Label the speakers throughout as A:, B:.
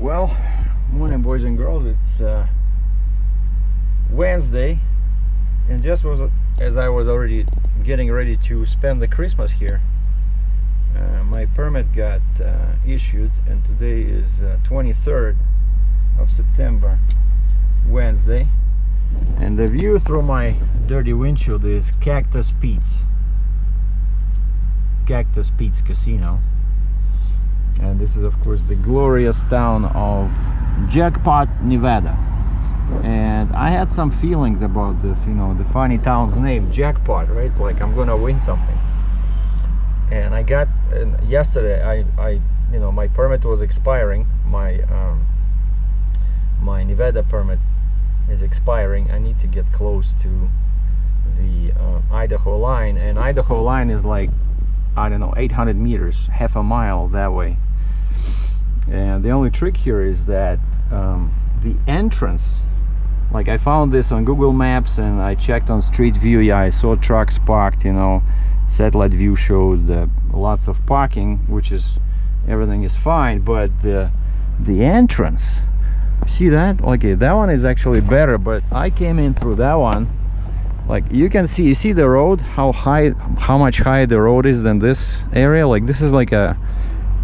A: Well, morning boys and girls. It's Wednesday, and just as I was already getting ready to spend the Christmas here, my permit got issued, and today is 23rd of September, Wednesday, and the view through my dirty windshield is JaCkPoT Casino. And this is, of course, the glorious town of JaCkPoT, Nevada. And I had some feelings about this, you know, the funny town's name, JaCkPoT, right? Like I'm gonna win something. And I got yesterday. You know, my permit was expiring. My my Nevada permit is expiring. I need to get close to the Idaho line, and Idaho line is like, I don't know, 800 meters, half a mile that way. And the only trick here is that the entrance, like I found this on Google Maps and I checked on Street View. Yeah, I saw trucks parked, you know, satellite view showed lots of parking, which is, everything is fine, but the entrance, see that? Okay, that one is actually better, but I came in through that one. Like you can see, you see the road, how much higher the road is than this area. Like this is like a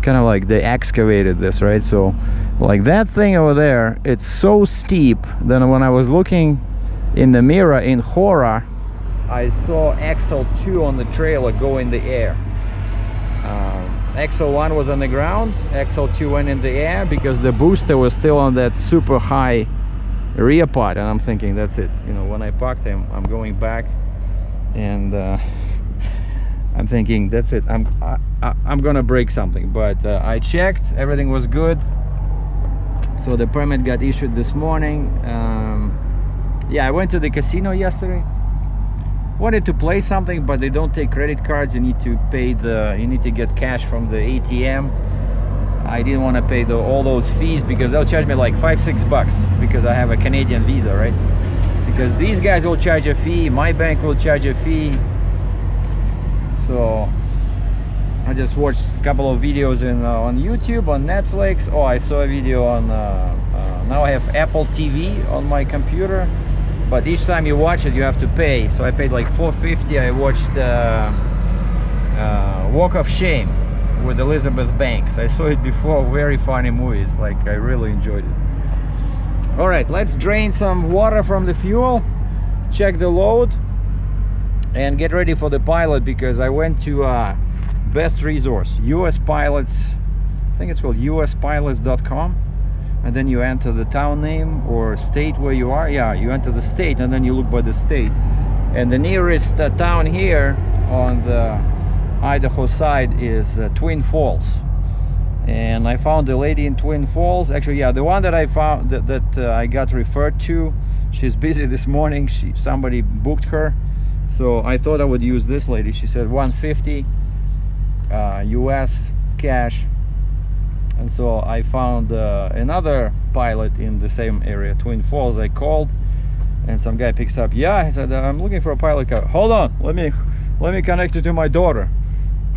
A: kind of like they excavated this, right? So like that thing over there, it's so steep. Then when I was looking in the mirror in horror, I saw XL2 on the trailer go in the air. XL1 was on the ground, XL2 went in the air because the booster was still on that super high rear part, and I'm thinking that's it. You know, when I parked him, I'm going back, and I'm thinking that's it. I'm gonna break something, but I checked, everything was good. So the permit got issued this morning. Yeah, I went to the casino yesterday. Wanted to play something, but they don't take credit cards. You need to pay you need to get cash from the ATM. I didn't want to pay all those fees because they'll charge me like $5-6 because I have a Canadian visa, right? Because these guys will charge a fee, my bank will charge a fee. So I just watched a couple of videos on YouTube, on Netflix. Oh, I saw a video on now I have Apple TV on my computer, but each time you watch it you have to pay. So I paid like $4.50. I watched Walk of Shame with Elizabeth Banks. I saw it before. Very funny movies. Like I really enjoyed it. All right, let's drain some water from the fuel, check the load, and get ready for the pilot, because I went to best resource, US Pilots. I think it's called uspilots.com, and then you enter the town name or state where you are. Yeah, you enter the state and then you look by the state, and the nearest town here on the Idaho side is Twin Falls. And I found a lady in Twin Falls. Actually, yeah, the one that I found that I got referred to, she's busy this morning. Somebody booked her, so I thought I would use this lady. She said $150 US cash. And so I found another pilot in the same area, Twin Falls. I called and some guy picks up. Yeah, he said, I'm looking for a pilot car. Hold on, let me connect you to my daughter.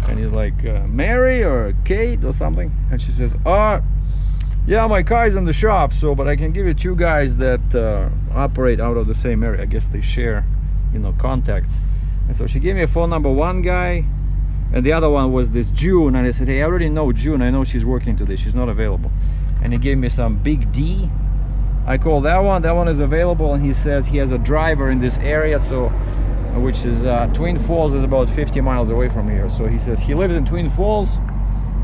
A: And he's like, Mary or Kate or something. And she says, yeah, my car is in the shop, so but I can give you two guys that operate out of the same area. I guess they share, you know, contacts. And so she gave me a phone number, one guy, and the other one was this June. And I said, hey, I already know June. I know she's working today. She's not available. And he gave me some Big D. I called that one is available, and he says he has a driver in this area, so which is Twin Falls is about 50 miles away from here. So he says he lives in Twin Falls.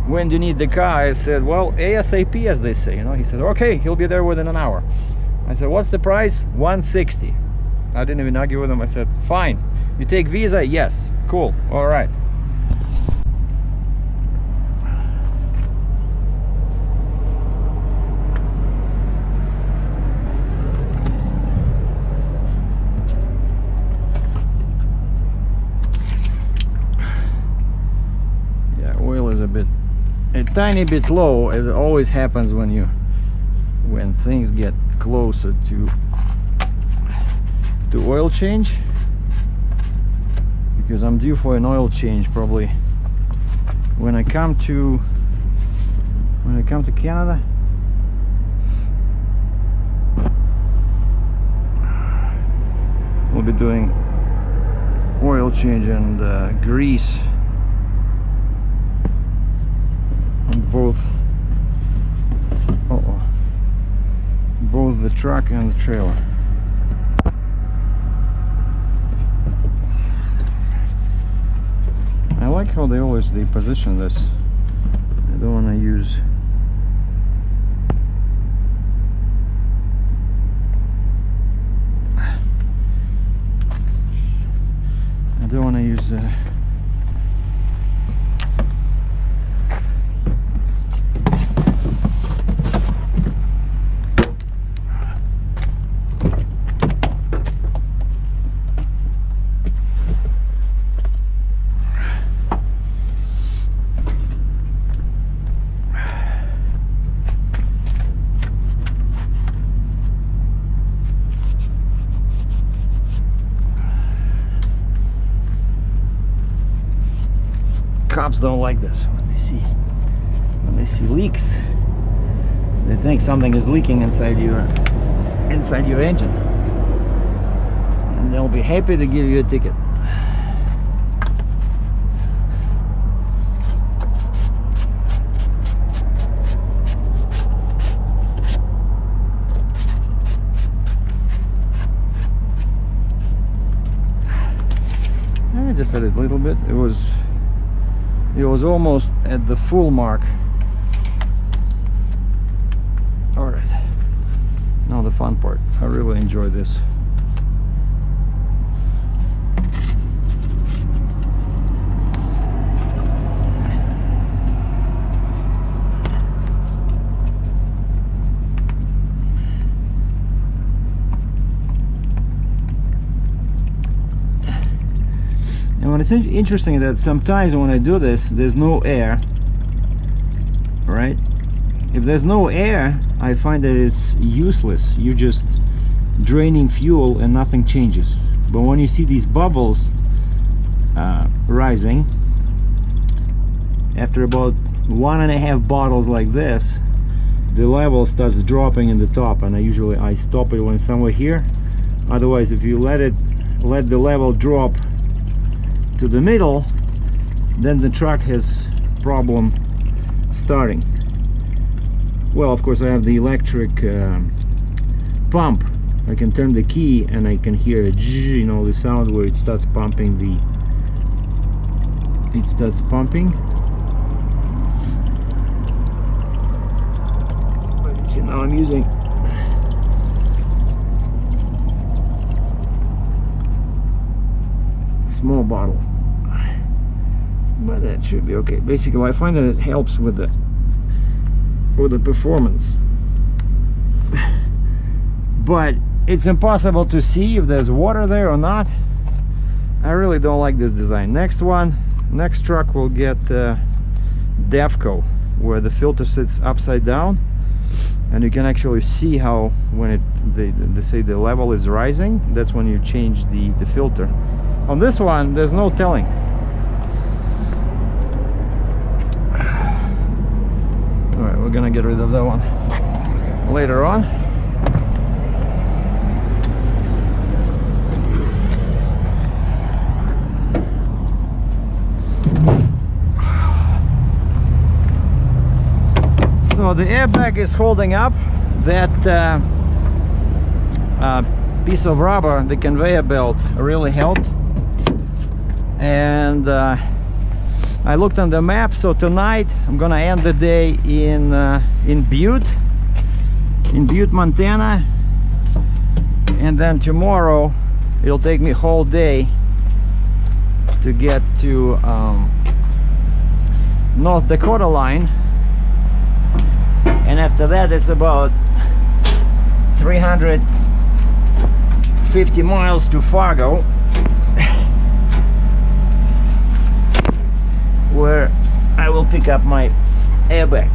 A: When do you need the car? I said, well, ASAP, as they say, you know. He said, okay, he'll be there within an hour. I said, what's the price? $160. I didn't even argue with him. I said, fine. You take Visa? Yes. Cool. All right. A tiny bit low, as it always happens when things get closer to oil change, because I'm due for an oil change probably when I come to Canada. we'll be doing oil change and grease on both both the truck and the trailer. I like how they position this. I don't want to use cops don't like this when they see leaks. They think something is leaking inside your engine, and they'll be happy to give you a ticket. I just said it a little bit. It was almost at the full mark. All right, now the fun part. I really enjoy this. And it's interesting that sometimes when I do this, there's no air, right? If there's no air, I find that it's useless. You're just draining fuel and nothing changes. But when you see these bubbles rising, after about 1.5 bottles like this, the level starts dropping in the top, and I stop it when somewhere here. Otherwise, if you let the level drop to the middle, then the truck has problem starting. Well, of course, I have the electric pump. I can turn the key and I can hear it, you know, the sound where it starts pumping But see, now I'm using small bottle, but that should be okay. Basically, I find that it helps with the performance, but it's impossible to see if there's water there or not. I really don't like this design. Next truck will get DEFCO, where the filter sits upside down, and you can actually see how when they say the level is rising, that's when you change the filter. On this one, there's no telling. Alright, we're gonna get rid of that one later on. So the airbag is holding up. That piece of rubber, the conveyor belt, really helped. And I looked on the map, so tonight I'm gonna end the day in Butte, Montana, and then tomorrow it'll take me a whole day to get to North Dakota line, and after that it's about 350 miles to Fargo, where I will pick up my airbag.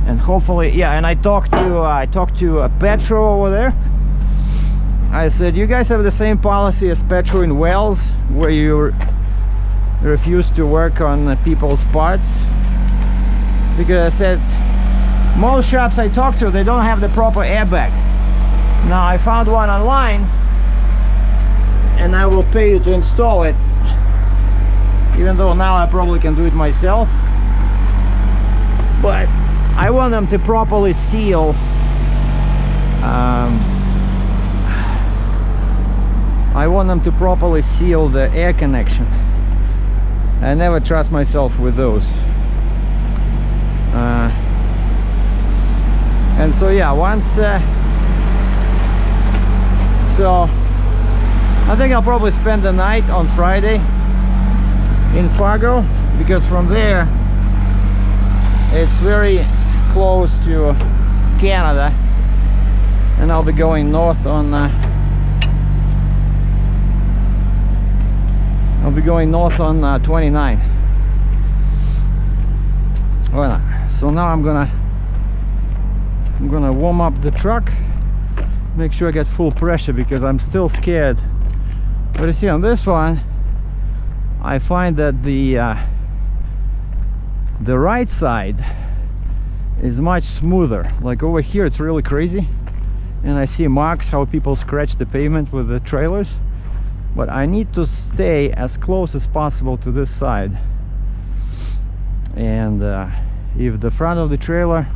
A: And hopefully, yeah, and I talked to Petro over there. I said, you guys have the same policy as Petro in Wales, where you refuse to work on people's parts? Because I said, most shops I talked to, they don't have the proper airbag. Now I found one online, and I will pay you to install it, even though now I probably can do it myself. But I want them to properly seal the air connection. I never trust myself with those. And so yeah, once so I think I'll probably spend the night on Friday in Fargo, because from there it's very close to Canada, and I'll be going north on 29. Well, so now I'm gonna warm up the truck, make sure I get full pressure, because I'm still scared. But you see, on this one I find that the right side is much smoother. Like over here it's really crazy, and I see marks how people scratch the pavement with the trailers. But I need to stay as close as possible to this side. And if the front of the trailer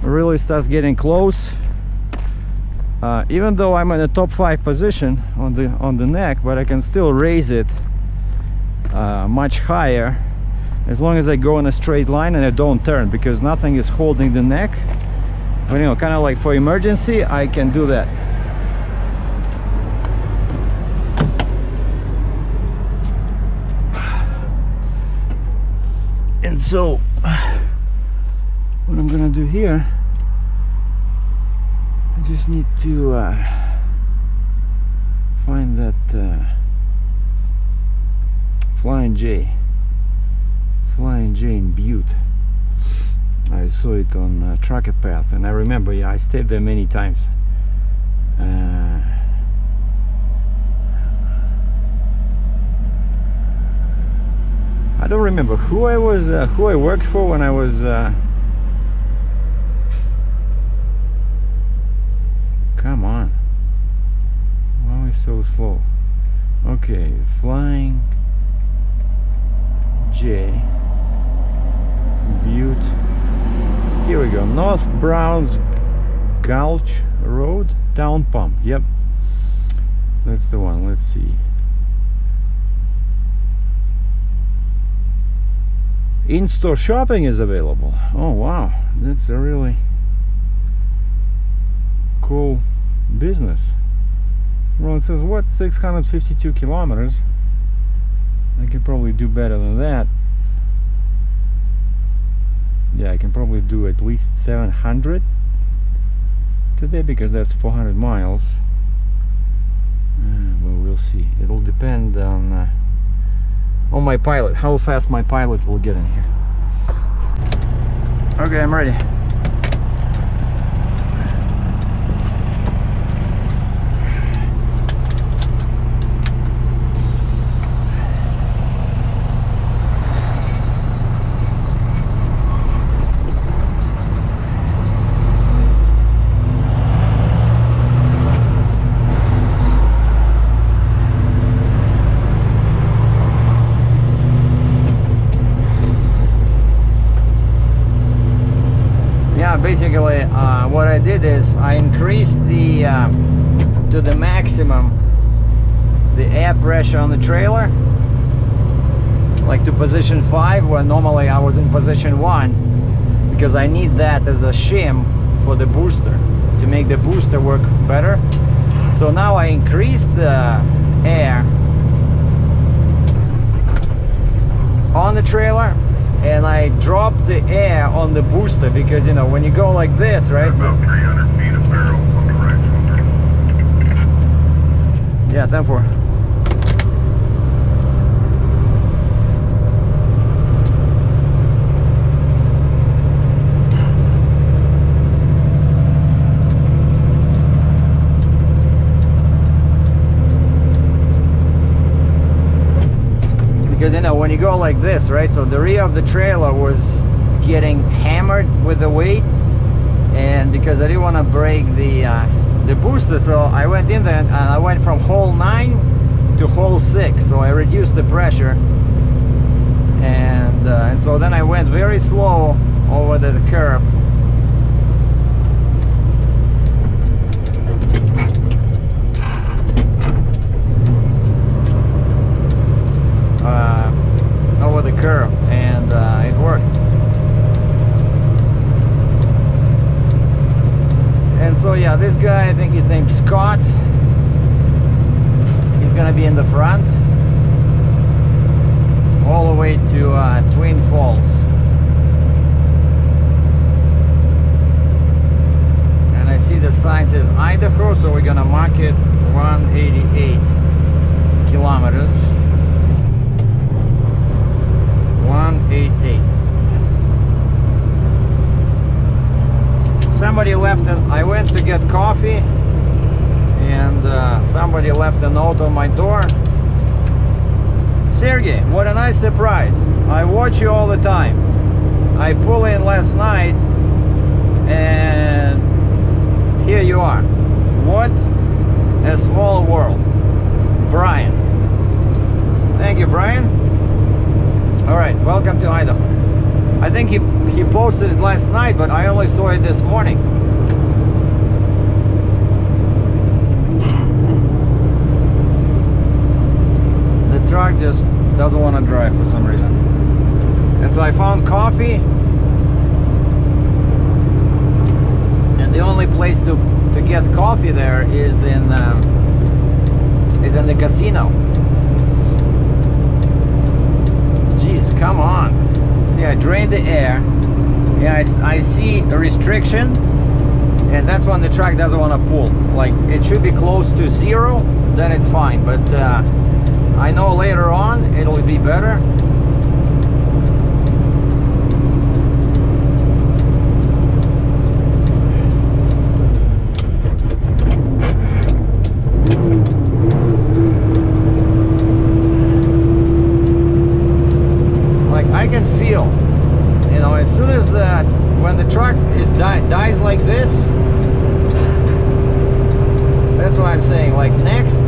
A: really starts getting close, even though I'm in a top 5 position on the neck, but I can still raise it much higher, as long as I go in a straight line and I don't turn, because nothing is holding the neck. But you know, kind of like for emergency, I can do that. And so what I'm gonna do here, I just need to find that Flying J in Butte. I saw it on JaCkPoT, and I remember, yeah, I stayed there many times. I don't remember who I worked for when I was come on, why are we so slow? Okay, Flying J, Butte. Here we go, North Browns Gulch Road, Town Pump. Yep, that's the one. Let's see. In-store shopping is available. Oh wow, that's a really cool business. Well, it says what, 652 kilometers. I can probably do better than that. Yeah, I can probably do at least 700 today, because that's 400 miles. Well, we'll see. It'll depend on my pilot, how fast my pilot will get in here. Okay, I'm ready. Basically, what I did is I increased the to the maximum the air pressure on the trailer, like to position 5, where normally I was in position 1, because I need that as a shim for the booster to make the booster work better. So now I increased the air on the trailer, and I dropped the air on the booster, because you know, when you go like this, right? About 300 feet of barrel on the right shoulder. Yeah, 10-4. Because you know, when you go like this, right, so the rear of the trailer was getting hammered with the weight, and because I didn't want to break the the booster, so I went in there and I went from hole 9 to hole 6, so I reduced the pressure, and so then I went very slow over the curb. Over the curve, and it worked. And so yeah, this guy, I think his name's Scott, he's gonna be in the front all the way to Twin Falls. And I see the sign says Idaho, so we're gonna mark it 188 kilometers. 188. Somebody left I went to get coffee, and somebody left a note on my door. Sergey, what a nice surprise. I watch you all the time. I pull in last night and here you are. What a small world. Brian. Thank you, Brian. All right, welcome to Idaho. I think he posted it last night, but I only saw it this morning. The truck just doesn't want to drive for some reason. And so I found coffee, and the only place to get coffee there is in the casino. Come on. See, I drained the air. Yeah, I see a restriction, and that's when the truck doesn't want to pull. Like, it should be close to 0, then it's fine. But I know later on it'll be better. When the truck is dies like this, that's what I'm saying. Like next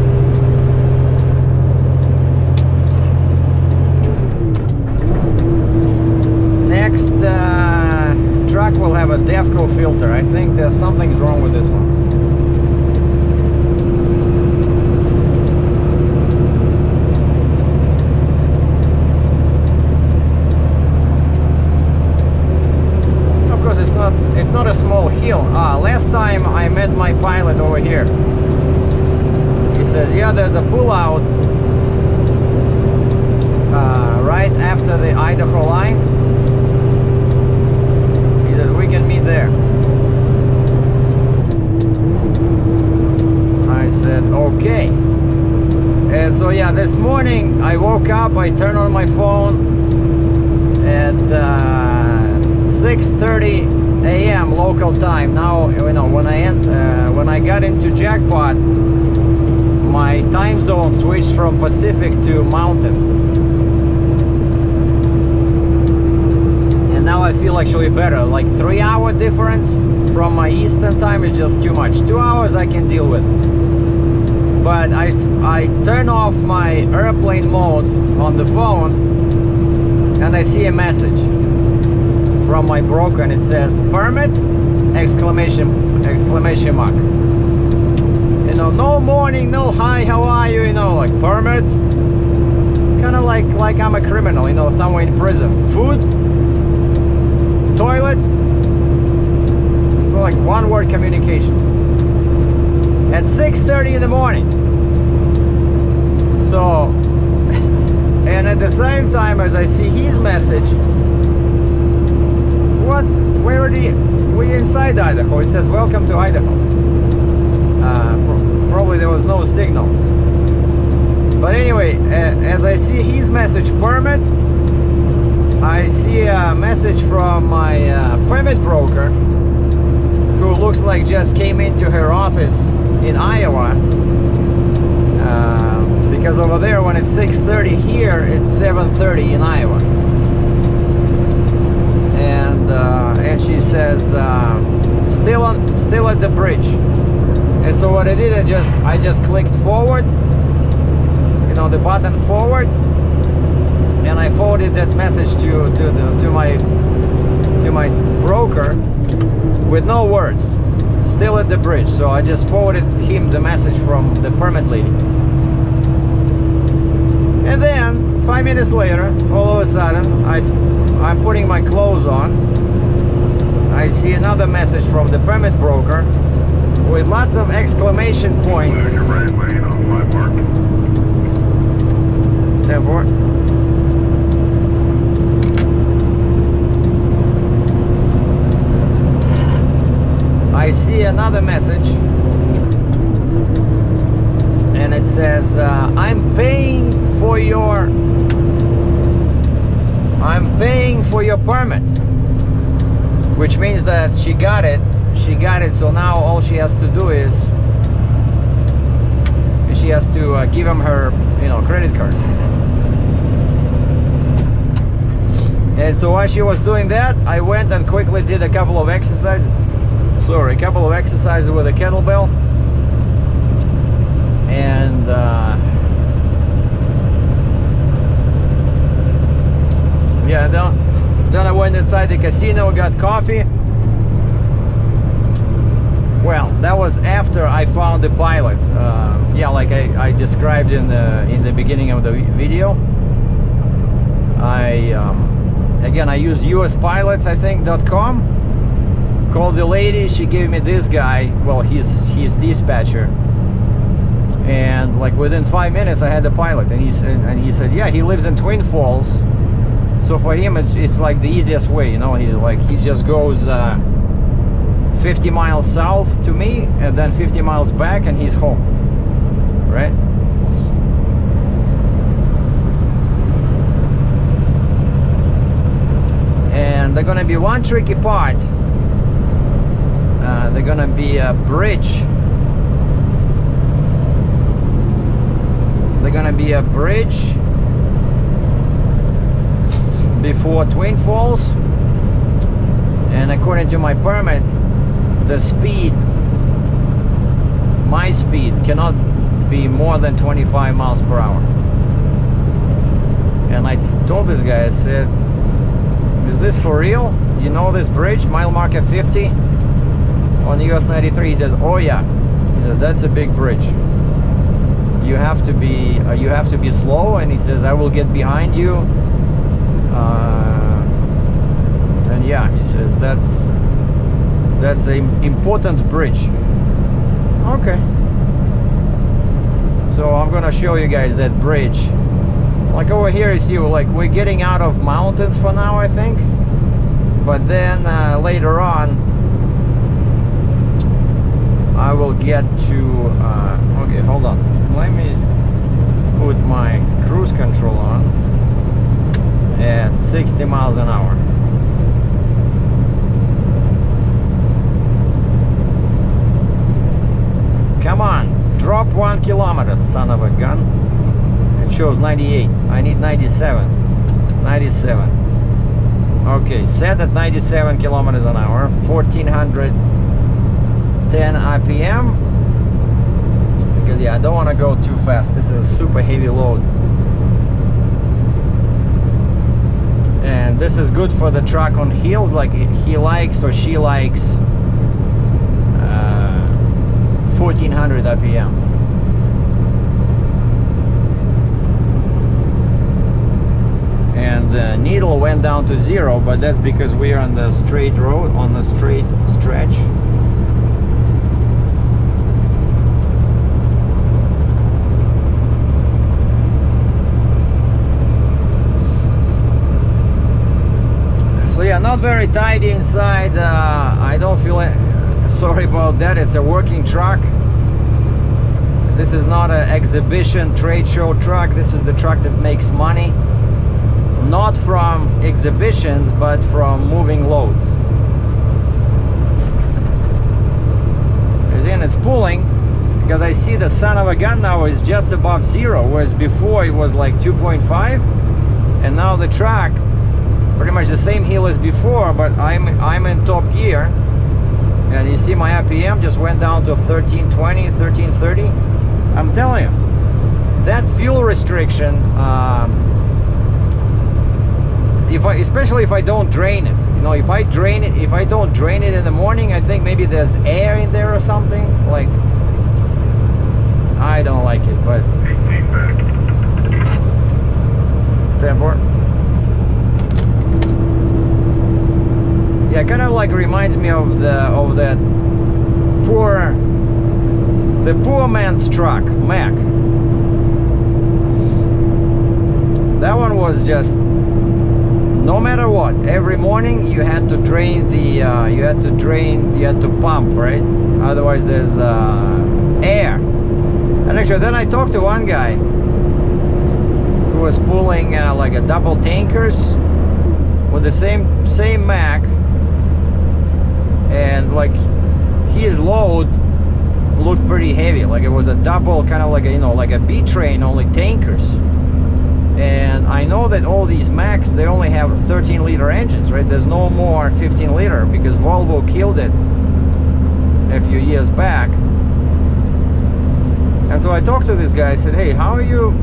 A: truck will have a Defco filter. I think there's something's wrong with this one. It's not a small hill. Last time I met my pilot over here. He says, yeah, there's a pullout right after the Idaho line. He says, we can meet there. I said, okay. And so yeah, this morning I woke up, I turned on my phone at 6:30 a.m. local time. Now, you know, when I got into JaCkPoT, my time zone switched from Pacific to Mountain, and now I feel actually better. Like 3-hour difference from my Eastern time is just too much. 2 hours I can deal with, but I turn off my airplane mode on the phone, and I see a message from my broker, and it says permit exclamation mark. You know, no morning, no hi, how are you, you know, like permit, kind of like I'm a criminal, you know, somewhere in prison. Food, toilet, so like one word communication at 6:30 in the morning. So and at the same time as I see his message, what? Where are we're inside Idaho. It says welcome to Idaho. Probably there was no signal. But anyway, as I see his message permit, I see a message from my permit broker, who looks like just came into her office in Iowa. Because over there, when it's 6:30 here, it's 7:30 in Iowa. And she says, still at the bridge. And so what I did, I just clicked forward, you know, the button forward, and I forwarded that message to my broker with no words, still at the bridge. So I just forwarded him the message from the permit lady. And then 5 minutes later, all of a sudden, I'm putting my clothes on. I see another message from the permit broker with lots of exclamation points. 10-4. I see another message, and it says, I'm paying for your permit, which means that she got it. So now all she has to do is she has to give him her, you know, credit card. And so while she was doing that, I went and quickly did a couple of exercises. A couple of exercises with a kettlebell, and yeah, then I went inside the casino, got coffee. Well, that was after I found the pilot. Yeah, like I described in the beginning of the video. Again, I use uspilots.com. Called the lady, she gave me this guy, well, he's dispatcher, and like within 5 minutes I had the pilot, and he said, yeah, he lives in Twin Falls, so for him it's like the easiest way, you know. He just goes 50 miles south to me, and then 50 miles back, and he's home, right? And there's gonna be one tricky part. They're gonna be a bridge. They're gonna be a bridge before Twin Falls, and according to my permit, the speed, my speed, cannot be more than 25 miles per hour. And I told this guy, I said, is this for real? You know this bridge, mile marker 50? On US 93. He says, oh yeah. He says, that's a big bridge. You have to be slow. And he says, I will get behind you. And yeah, he says, that's an important bridge. Okay. So I'm gonna show you guys that bridge. Like over here, you see, like we're getting out of mountains for now, I think. But then later on, I will get to, okay, hold on. Let me put my cruise control on at 60 miles an hour. Come on, drop 1 kilometer, son of a gun. It shows 98. I need 97. 97. Okay, set at 97 kilometers an hour, 1410 RPM. Because yeah, I don't want to go too fast. This is a super heavy load. And this is good for the truck on hills, like he likes or she likes 1400 RPM. And the needle went down to 0, but that's because we are on the straight road, on the straight stretch. So yeah, not very tidy inside. I don't feel it. Sorry about that. It's a working truck. This is not an exhibition trade show truck. This is the truck that makes money. Not from exhibitions, but from moving loads. And it's pulling because I see the son of a gun now is just above 0, whereas before it was like 2.5, and now the truck pretty much the same hill as before, but I'm in top gear, And you see my RPM just went down to 1320, 1330. I'm telling you, that fuel restriction, especially if I don't drain it, you know, if I don't drain it in the morning, I think maybe there's air in there or something. Like, I don't like it, but 10-4. Yeah, kind of like reminds me of that poor man's truck, Mack. That one was just, no matter what, every morning you had to drain the you had to pump, right? Otherwise there's air. And actually then I talked to one guy who was pulling like a double tankers with the same Mack, and like his load looked pretty heavy, like it was a double, kind of like a, you know, like a B train, only tankers. And I know that all these Macks, they only have 13-liter engines, right? There's no more 15-liter because Volvo killed it a few years back. And so I talked to this guy. I said, hey, how do you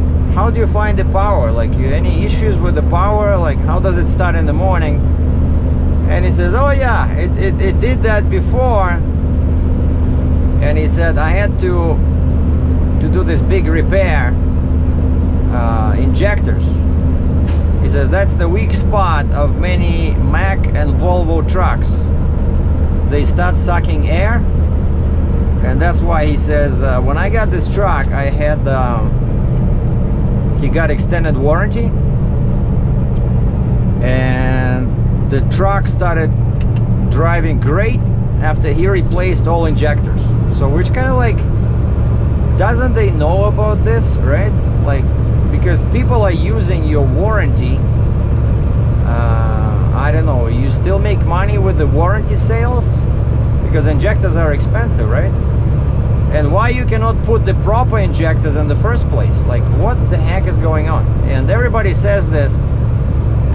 A: find the power? Like, any issues with the power? Like, how does it start in the morning? And he says, oh yeah, it did that before. And he said, I had to do this big repair, injectors. He says that's the weak spot of many Mack and Volvo trucks. They start sucking air, and that's why he says when I got this truck, I had he got extended warranty, and the truck started driving great after he replaced all injectors. So which kind of like, doesn't they know about this, right? Like, because people are using your warranty. I don't know, you still make money with the warranty sales because injectors are expensive, right? And why you cannot put the proper injectors in the first place? Like, what the heck is going on? And everybody says this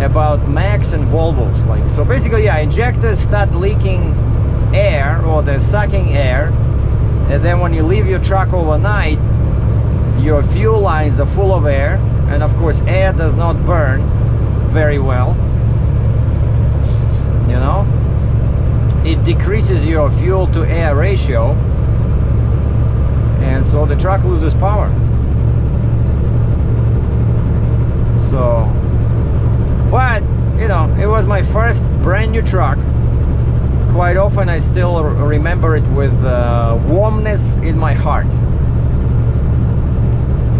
A: about Macks and Volvos. Like, so basically, yeah, injectors start leaking air, or they're sucking air, and then when you leave your truck overnight, your fuel lines are full of air, and of course air does not burn very well, you know. It decreases your fuel to air ratio, and so the truck loses power. So, but you know, it was my first brand new truck. Quite often I still remember it with warmness in my heart.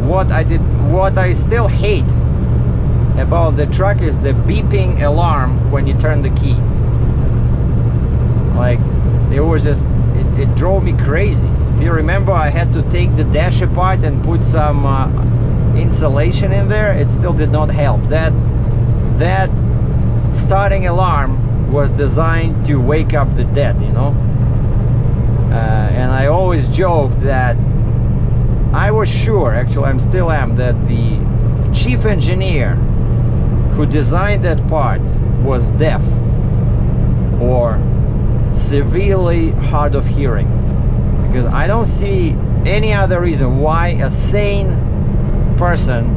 A: What I still hate about the truck is the beeping alarm when you turn the key. Like, it was just, it drove me crazy. If you remember, I had to take the dash apart and put some insulation in there. It still did not help. That starting alarm was designed to wake up the dead, you know. And I always joked that I was sure, actually I still am, that the chief engineer who designed that part was deaf or severely hard of hearing, because I don't see any other reason why a sane person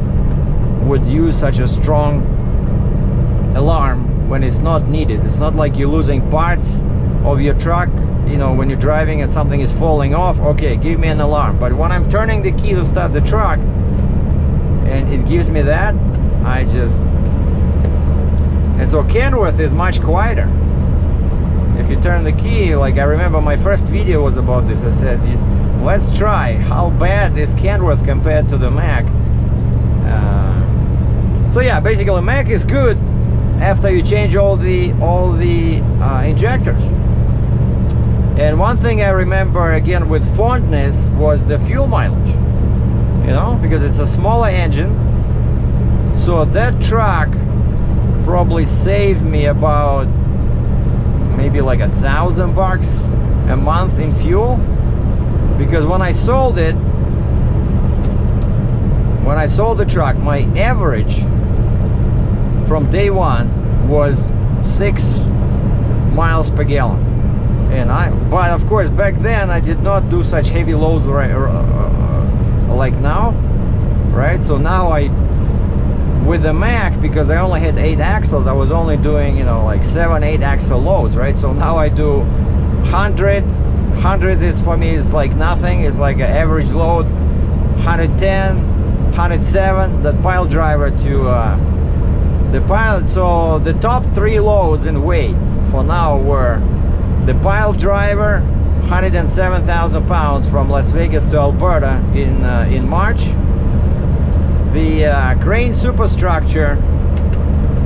A: would use such a strong alarm when it's not needed. It's not like you're losing parts of your truck, you know, when you're driving and something is falling off. Okay, give me an alarm. But when I'm turning the key to start the truck and it gives me that, I just... And so Kenworth is much quieter. If you turn the key, like I remember my first video was about this. I said, let's try how bad is Kenworth compared to the Mack. So yeah, basically Mack is good after you change all the injectors. And one thing I remember again with fondness was the fuel mileage, you know, because it's a smaller engine. So that truck probably saved me about maybe like $1,000 a month in fuel, because when I sold the truck, my average from day one was 6 miles per gallon. But of course back then I did not do such heavy loads like now, right? So now with the Mack, because I only had 8 axles, I was only doing, you know, like 7-8 axle loads, right? So now I do 100 is for me is like nothing. It's like an average load. 110, 107, that pile driver to the pilot. So the top 3 loads in weight for now were the pile driver, 107,000 pounds from Las Vegas to Alberta in March. The crane superstructure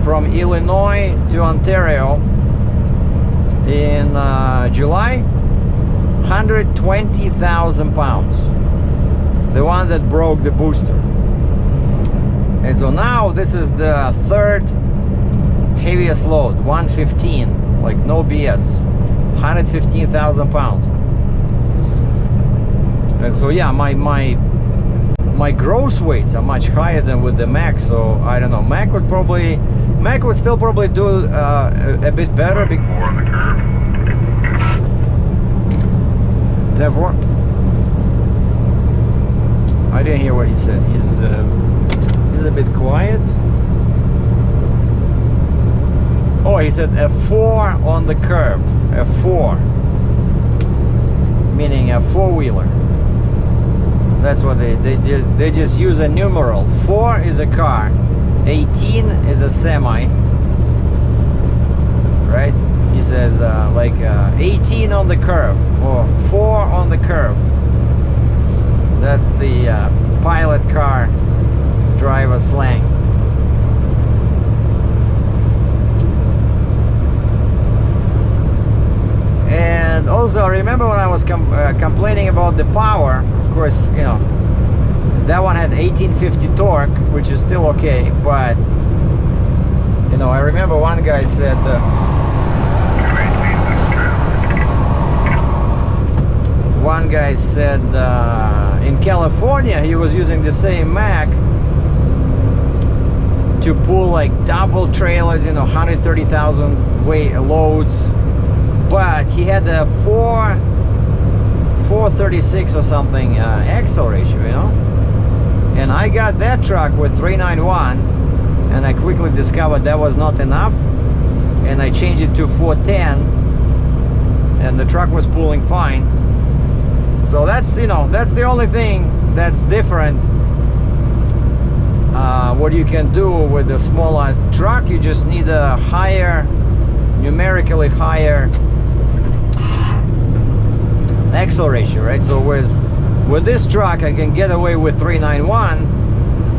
A: from Illinois to Ontario in July, 120,000 pounds. The one that broke the booster. And so now this is the 3rd heaviest load, 115, like no BS, 115,000 pounds. And so yeah, my gross weights are much higher than with the Mack. So I don't know, Mack would still probably do a bit better.
B: More on the curve.
A: Therefore, I didn't hear what he said. He's a bit quiet. Oh, he said a 4 on the curve. A 4, meaning a 4-wheeler. That's what they just use a numeral. 4 is a car, 18 is a semi, right? He says like 18 on the curve or 4 on the curve. That's the pilot car driver slang. And also remember when I was complaining about the power, of course, you know, that one had 1850 torque, which is still okay, but you know, I remember one guy said in California he was using the same Mack to pull like double trailers, you know, 130,000 weight loads, but he had a 436 or something axle ratio, you know. And I got that truck with 391, and I quickly discovered that was not enough, and I changed it to 410, and the truck was pulling fine. So that's, you know, that's the only thing that's different. What you can do with a smaller truck, you just need a higher, numerically higher axle ratio, right? So with this truck I can get away with 391.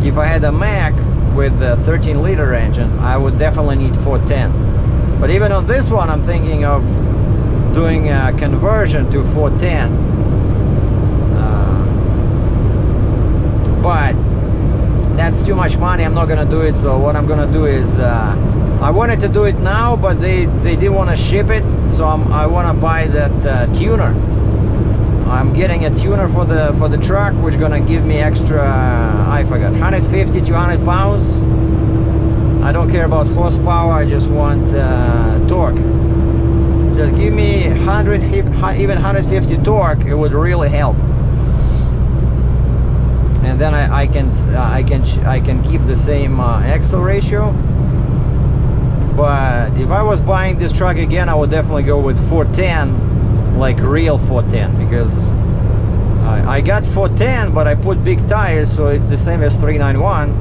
A: If I had a Mack with a 13-liter engine, I would definitely need 410. But even on this one, I'm thinking of doing a conversion to 410. But that's too much money. I'm not gonna do it. So what I'm gonna do is I wanted to do it now, but they didn't want to ship it, so I want to buy that tuner. I'm getting a tuner for the truck, which is gonna give me extra, I forgot, 150 to 200 pounds. I don't care about horsepower, I just want torque. Just give me 100, even 150 torque, it would really help. And then I can keep the same axle ratio. But if I was buying this truck again, I would definitely go with 410, like real 410, because I got 410, but I put big tires, so it's the same as 391.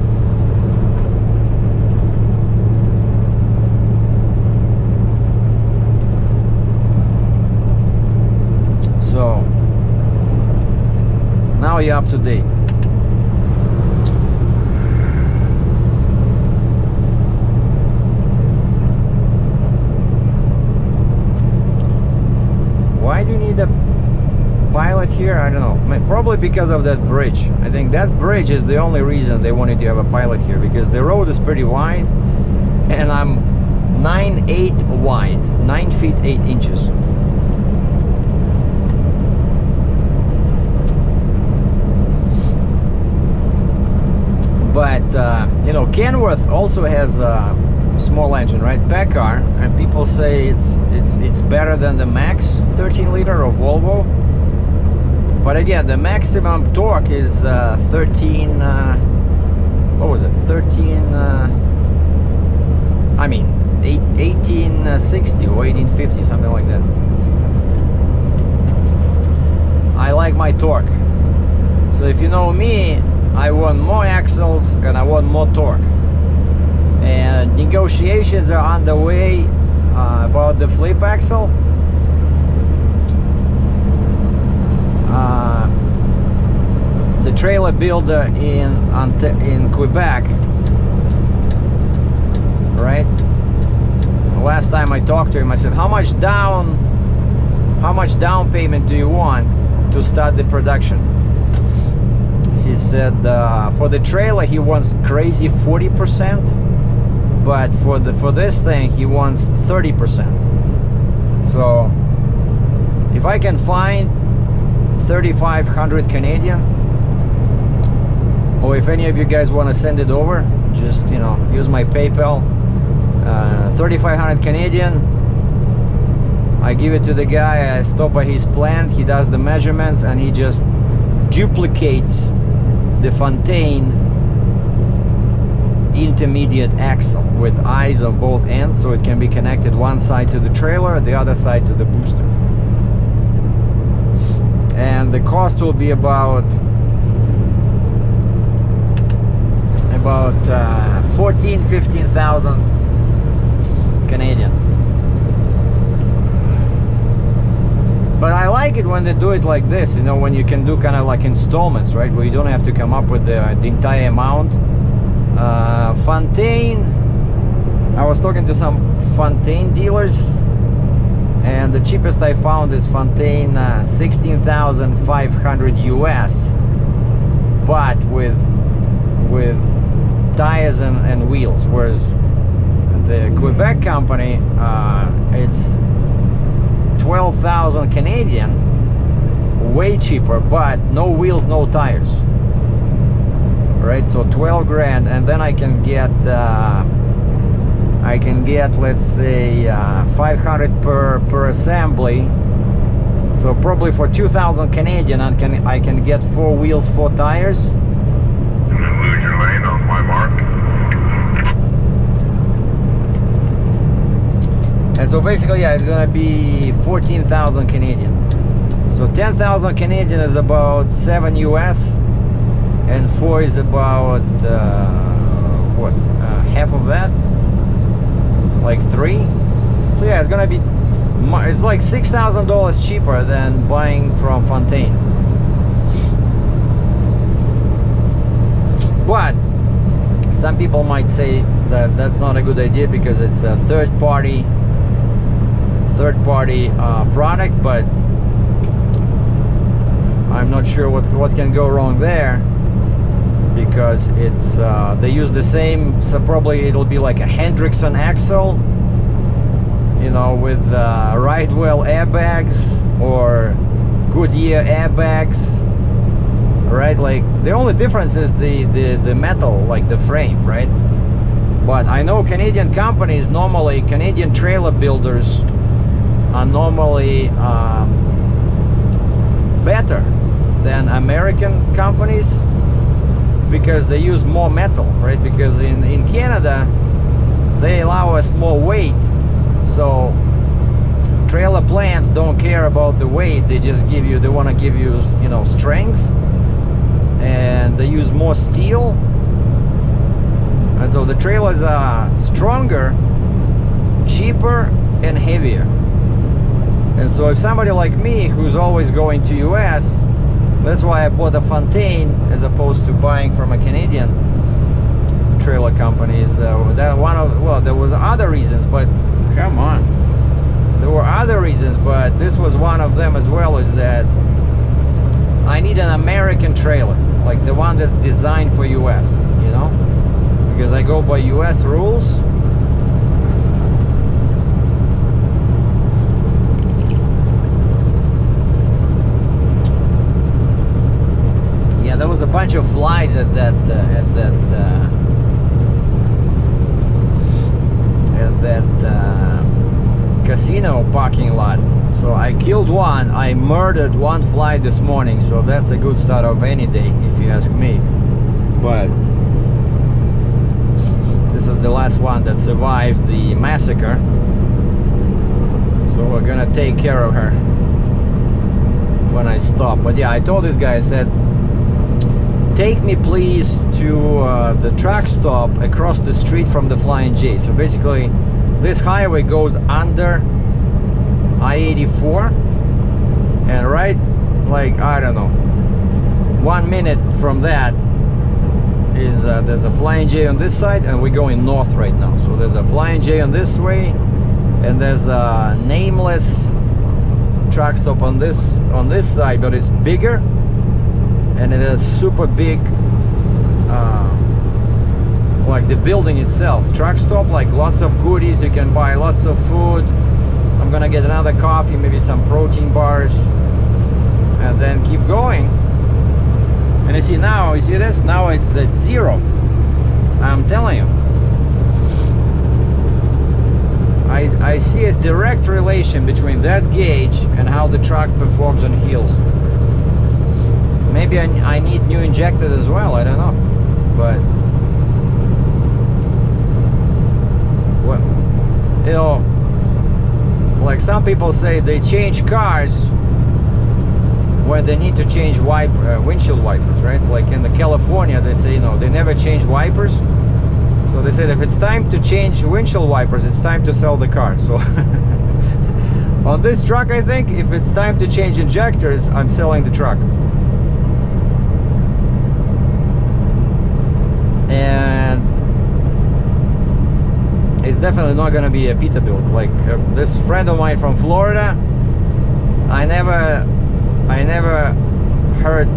A: So now you're up to date. Why do you need a pilot here? I don't know. Probably because of that bridge. I think that bridge is the only reason they wanted to have a pilot here, because the road is pretty wide, and I'm 9'8" wide, 9 feet 8 inches. But you know, Kenworth also has small engine, right? Pekar, and people say it's better than the Max 13 liter of Volvo. But again, the maximum torque is 13. What was it? 13. I mean, 1860 or 1850, something like that. I like my torque. So if you know me, I want more axles and I want more torque. And negotiations are underway about the flip axle. The trailer builder in Quebec, right? Last time I talked to him, I said, how much down payment do you want to start the production? He said for the trailer he wants crazy 40%, but for this thing he wants 30%. So if I can find 3,500 Canadian, or if any of you guys want to send it over, just, you know, use my PayPal. 3,500 Canadian. I give it to the guy, I stop by his plant, he does the measurements, and he just duplicates the Fontaine intermediate axle with eyes on both ends, so it can be connected one side to the trailer, the other side to the booster. And the cost will be about 15,000 Canadian. But I like it when they do it like this, you know, when you can do kind of like installments, right, where you don't have to come up with the entire amount. Fontaine, I was talking to some Fontaine dealers, and the cheapest I found is Fontaine 16,500 US, but with tires and wheels, whereas the Quebec company, it's 12,000 Canadian, way cheaper, but no wheels, no tires, right? So 12 grand, and then I can get let's say 500 per assembly, so probably for 2,000 Canadian I can get 4 wheels, 4 tires.
B: Lose your lane on my mark.
A: And so basically, yeah, it's gonna be 14,000 Canadian. So 10,000 Canadian is about 7 US, and 4 is about what, half of that, like 3. So yeah, it's gonna be, it's like $6,000 cheaper than buying from Fontaine. But some people might say that that's not a good idea because it's a third party product, but I'm not sure what can go wrong there, because it's they use the same, so probably it'll be like a Hendrickson axle, you know, with Ride-Well airbags or Goodyear airbags, right? Like the only difference is the metal, like the frame, right? But I know Canadian companies, normally Canadian trailer builders are normally better than American companies because they use more metal, right? Because in Canada they allow us more weight, so trailer plants don't care about the weight. They just give you, they want to give you, you know, strength, and they use more steel, and so the trailers are stronger, cheaper, and heavier. And so if somebody like me who's always going to US, that's why I bought a Fontaine as opposed to buying from a Canadian trailer company. That one of, well, there was other reasons, but come on, there were other reasons, but this was one of them as well, is that I need an American trailer, like the one that's designed for US, you know, because I go by US rules. There was a bunch of flies at that casino parking lot. So I killed one, I murdered one fly this morning, so that's a good start of any day if you ask me. But this is the last one that survived the massacre, so we're gonna take care of her when I stop. But yeah, I told this guy, I said, take me please to the truck stop across the street from the Flying J. So basically this highway goes under I-84, and right, like, I don't know, 1 minute from that is there's a Flying J on this side, and we're going north right now. So there's a Flying J on this way, and there's a nameless truck stop on this side, but it's bigger, and it is super big, like the building itself. Truck stop, like lots of goodies, you can buy lots of food. I'm gonna get another coffee, maybe some protein bars, and then keep going. And you see now, you see this? Now it's at 0. I'm telling you. I see a direct relation between that gauge and how the truck performs on hills. Maybe I need new injectors as well, I don't know. But, well, you know, like some people say they change cars when they need to change windshield wipers, right? Like in the California, they say, you know, they never change wipers. So they said if it's time to change windshield wipers, it's time to sell the car. So on this truck, I think if it's time to change injectors, I'm selling the truck. And it's definitely not going to be a Peterbilt. Like this friend of mine from Florida, I never heard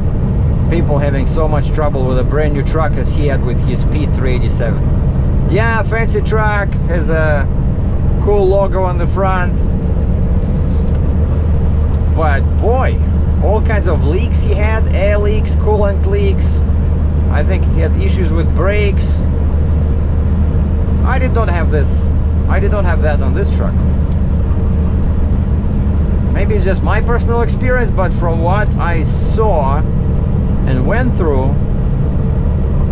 A: people having so much trouble with a brand new truck as he had with his P387. Yeah, fancy truck, has a cool logo on the front, but boy, all kinds of leaks he had, air leaks, coolant leaks. I think he had issues with brakes. I did not have this. I did not have that on this truck. Maybe it's just my personal experience, but from what I saw and went through,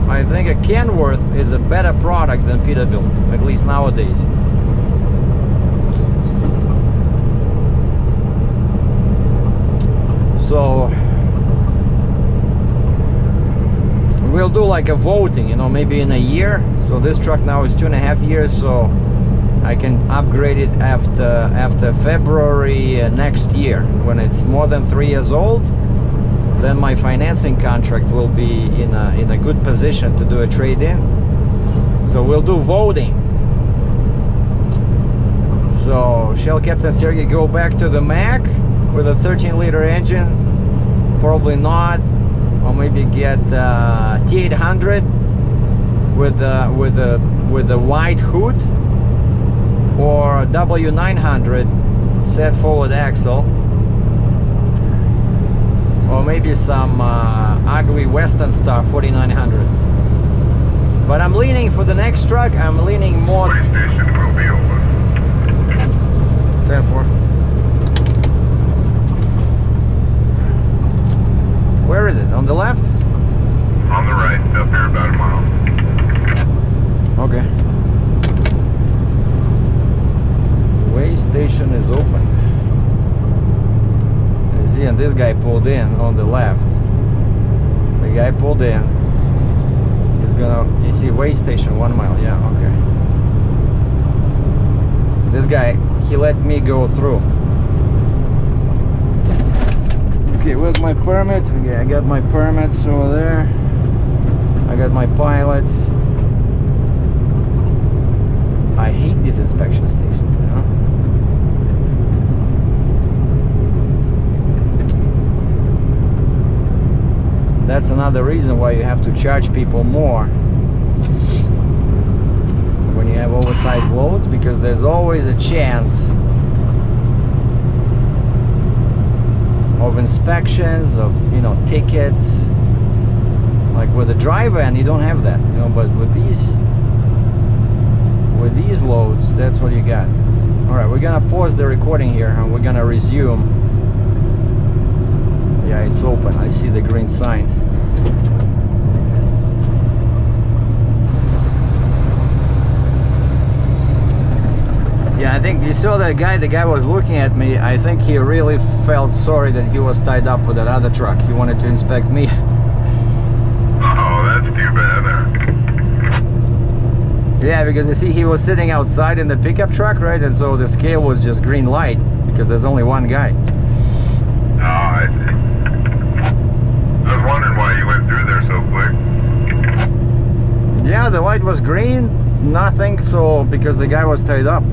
A: I think a Kenworth is a better product than Peterbilt, at least nowadays. So we'll do like a voting, you know, maybe in a year. So this truck now is 2.5 years, so I can upgrade it after February next year. When it's more than 3 years old, then my financing contract will be in a good position to do a trade-in. So we'll do voting. So shall Captain Sergei go back to the Mac with a 13-liter engine? Probably not. Or maybe get T800 with the white hood, or W900 set forward axle, or maybe some ugly Western Star 4900. But I'm leaning for the next truck. I'm leaning more.
B: PlayStation will be open.
A: Therefore, where is it? On the left?
B: On the right, up here about a mile.
A: Okay. Way station is open. You see, and this guy pulled in on the left. The guy pulled in. He's gonna, you see, way station 1 mile. Yeah, okay. This guy, he let me go through. Okay, where's my permit? Okay, I got my permits over there. I got my pilot. I hate these inspection stations, you know? That's another reason why you have to charge people more when you have oversized loads, because there's always a chance of inspections, of, you know, tickets. Like with the driver, and you don't have that, you know, but with these loads, that's what you got. All right, we're gonna pause the recording here and we're gonna resume. Yeah, it's open. I see the green sign. Yeah, I think you saw that guy. The guy was looking at me. I think he really felt sorry that he was tied up with that other truck. He wanted to inspect me.
B: Oh, that's too bad.
A: Yeah, because you see, he was sitting outside in the pickup truck, right? And so the scale was just green light because there's only one guy.
B: Oh, I see. I was wondering why you went through there so quick.
A: Yeah, the light was green, nothing. So because the guy was tied up.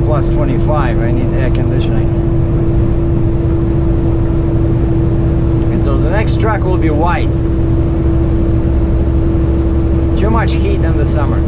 A: Plus 25. I need air conditioning. And so the next truck will be white. Too much heat in the summer.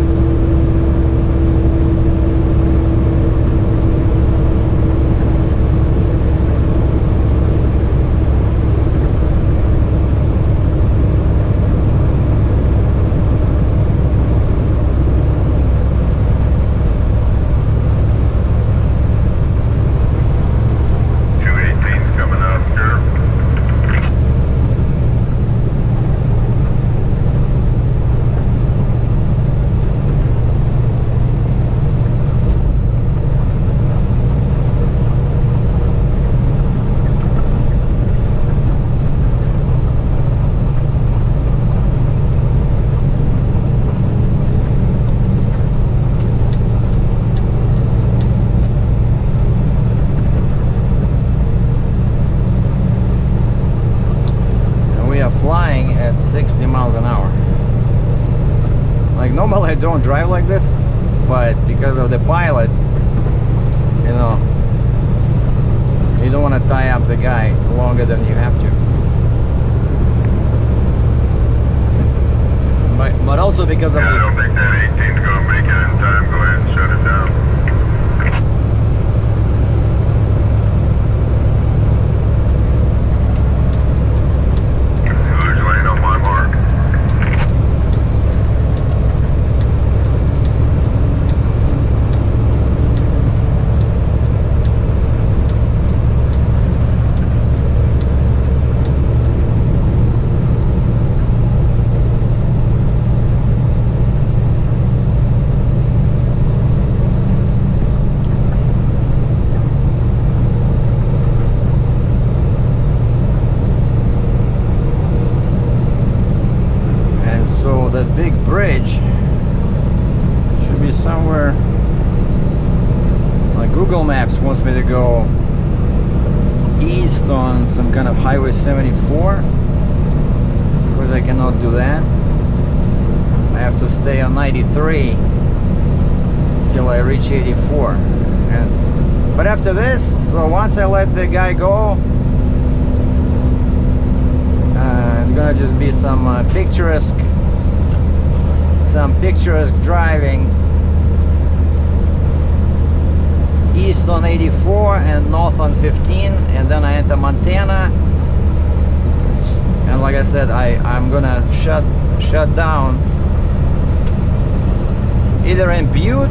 A: Flying at 60 miles an hour. Like normally I don't drive like this, but because of the pilot, you know, you don't want to tie up the guy longer than you have to. But also because of
B: I don't think that 18's going to make it in time. Go ahead and shut it down. That big bridge should be somewhere, like Google Maps wants me to go east on some kind of Highway 74. Of course I cannot do that. I have to stay on 93 till I reach 84. But after this, so once I let the guy go, it's gonna just be some picturesque driving east on 84 and north on 15, and then I enter Montana, and like I said, I'm gonna shut down either in Butte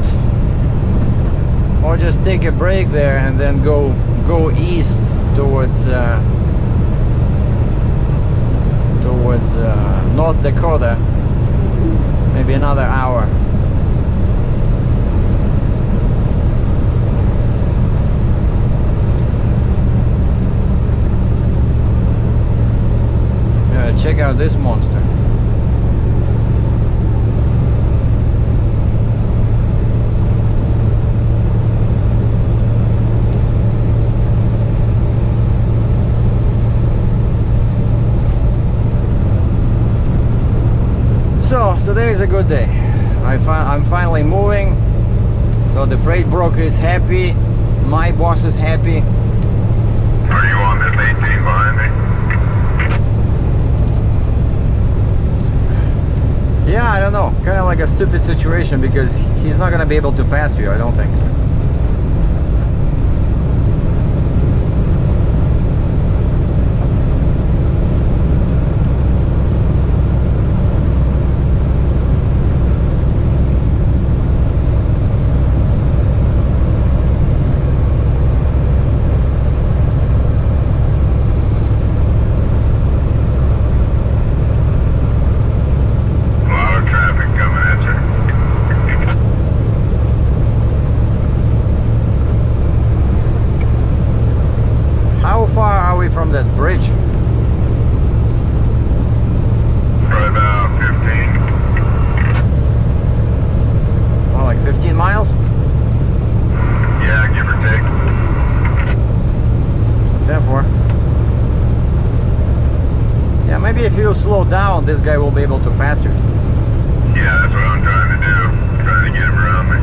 B: or just take a break there and then go go east towards North Dakota, maybe another hour. Check out this monster. So today is a good day. I'm finally moving, so the freight broker is happy, my boss is happy.
C: Are you on this 18 behind me?
B: Yeah, I don't know, kind of like a stupid situation because he's not gonna be able to pass you, I don't think. From that bridge?
C: Probably about 15.
B: Oh, like 15 miles?
C: Yeah, give or take.
B: 10-4. Yeah, maybe if you slow down, this guy will be able to pass you.
C: Yeah, that's what I'm trying to do. Trying to get him around me.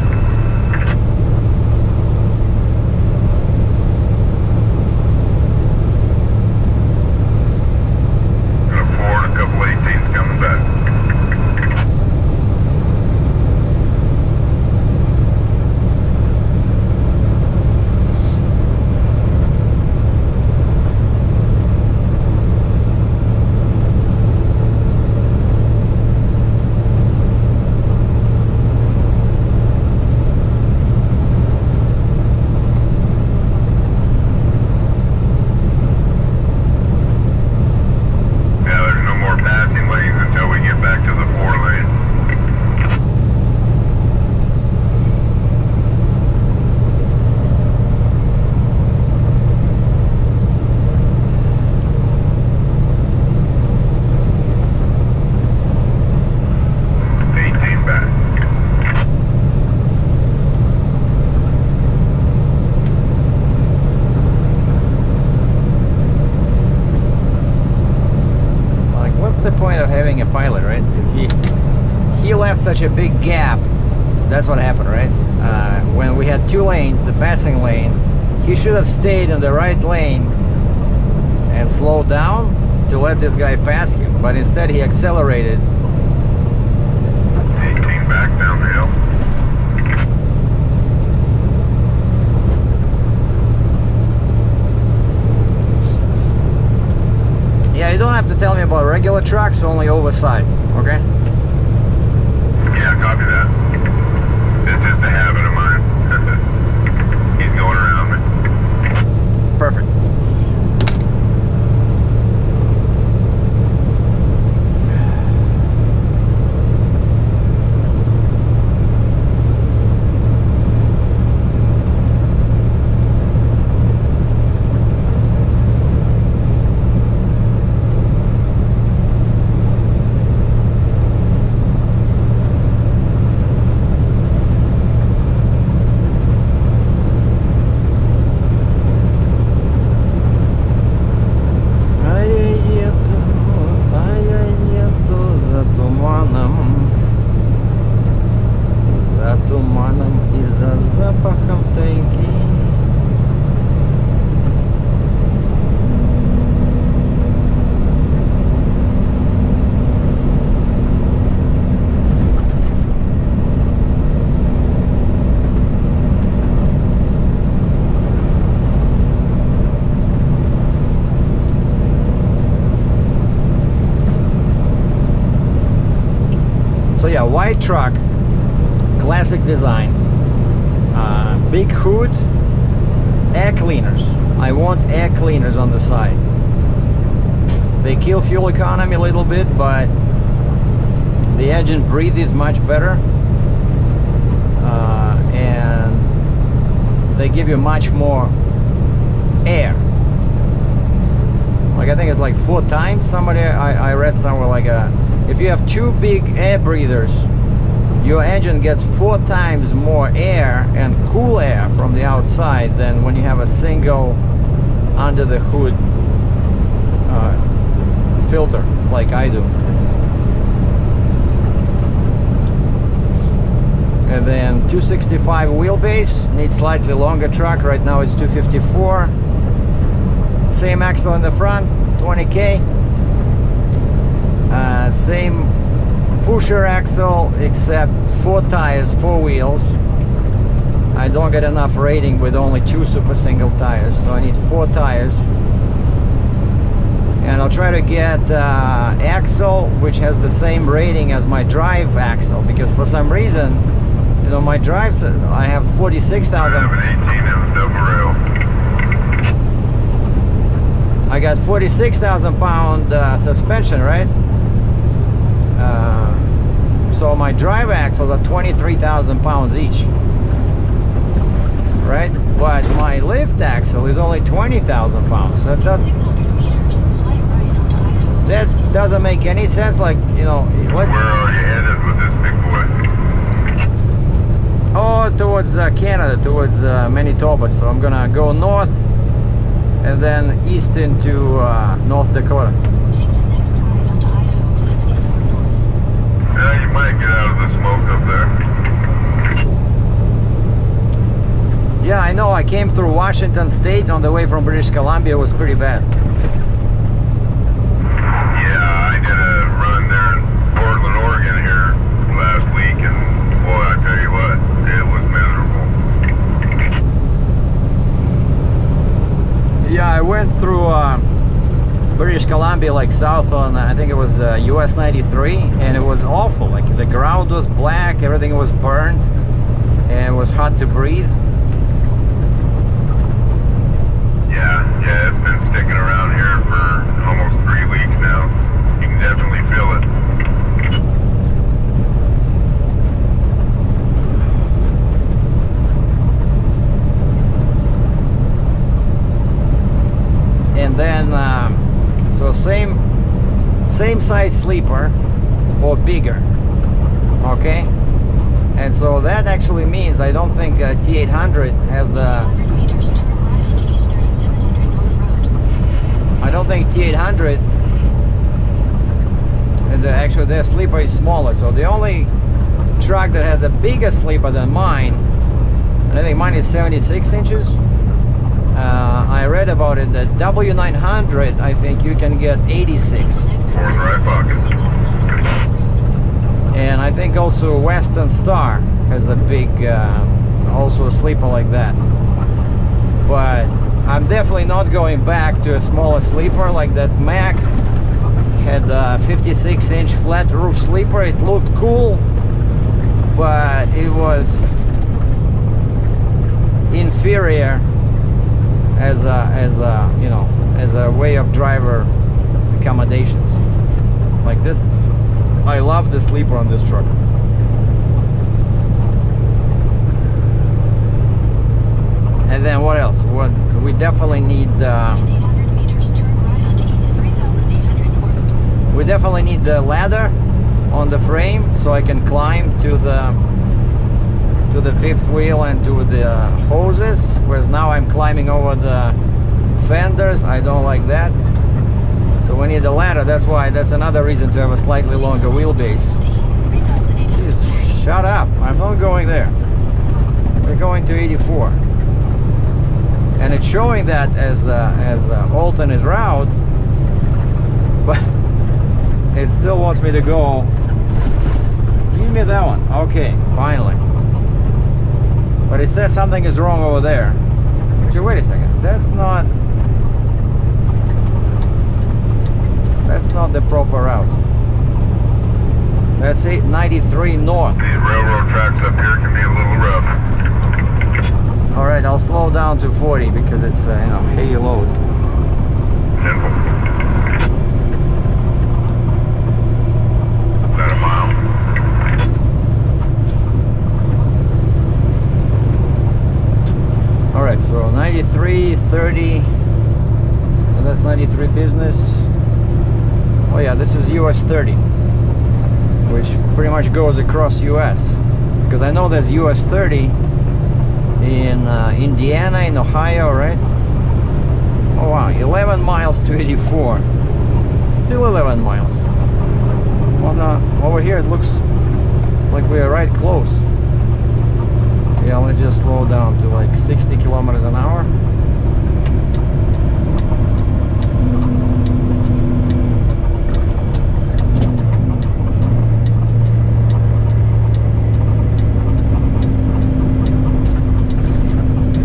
B: The point of having a pilot, right? If he left such a big gap, that's what happened, right? When we had two lanes, the passing lane, he should have stayed in the right lane and slowed down to let this guy pass him, but instead he accelerated.
C: 18 back down the hill.
B: Yeah, you don't have to tell me about regular trucks, only oversized, okay?
C: Yeah, copy that. It's just a habit of mine. He's going around me.
B: Perfect. So yeah, white truck, classic design, big hood, air cleaners. I want air cleaners on the side. They kill fuel economy a little bit, but the engine breathes much better, and they give you much more air. Like I think it's like 4 times. Somebody I read somewhere like if you have 2 big air breathers, your engine gets 4 times more air and cool air from the outside than when you have a single under the hood filter like I do. And then 265 wheelbase, needs slightly longer truck. Right now it's 254. Same axle in the front, 20K. Same pusher axle except 4 tires, 4 wheels. I don't get enough rating with only 2 super single tires, so I need 4 tires. And I'll try to get axle which has the same rating as my drive axle, because for some reason, you know, my drives, I have 46,000. I got 46,000 pound suspension, right? So my drive axles are 23,000 pounds each, right? But my lift axle is only 20,000 pounds. That doesn't make any sense. Like, you know,
C: where are you headed with this big boy?
B: Oh, towards Canada, towards Manitoba. So I'm gonna go north and then east into North Dakota.
D: Take the next ride onto Idaho 74 North.
C: Yeah, you might get out of the smoke up there.
B: Yeah, I know. I came through Washington State on the way from British Columbia. It was pretty bad.
C: Yeah, I did a run there in Portland, Oregon here last week, and boy, I tell you what, it was miserable.
B: Yeah, I went through British Columbia, like south on, I think it was US 93, and it was awful. Like the ground was black, everything was burned, and it was hard to breathe.
C: Yeah, it's been sticking around here for almost 3 weeks now. You can definitely feel it.
B: And then, so same size sleeper or bigger, okay? And so that actually means I don't think T800 has the.
D: 100 meters to the right onto East 3700 North Road.
B: I don't think T800. And actually, their sleeper is smaller. So the only truck that has a bigger sleeper than mine, and I think mine is 76 inches. I read about it, the W900, I think you can get 86.
C: Right pocket.
B: And I think also Western Star has a big, also a sleeper like that. But I'm definitely not going back to a smaller sleeper like that. Mac had a 56-inch flat roof sleeper. It looked cool, but it was inferior as a you know, as a way of driver accommodations. Like this, I love the sleeper on this truck. And then what else? What we definitely need.
D: 800 meters turn right onto East 3800 North.
B: We definitely need the ladder on the frame so I can climb to the fifth wheel and to the hoses, whereas now I'm climbing over the fenders. I don't like that, so we need a ladder. That's why, that's another reason to have a slightly longer wheelbase. Dude, shut up, I'm not going there. We're going to 84, and it's showing that as a alternate route, but it still wants me to go. Give me that one. Okay, finally. But it says something is wrong over there. Actually, wait a second. That's not the proper route. That's 893 north.
C: These railroad tracks up here can be a little rough.
B: All right, I'll slow down to 40 because it's you know, heavy load.
C: Simple. About a mile.
B: All right, so 93, 30. So that's 93 business. Oh yeah, this is US 30, which pretty much goes across US. Because I know there's US 30 in Indiana, in Ohio, right? Oh wow, 11 miles to 84. Still 11 miles. Well, no, over here it looks like we are right close. Yeah, let's just slow down to like 60 kilometers an hour.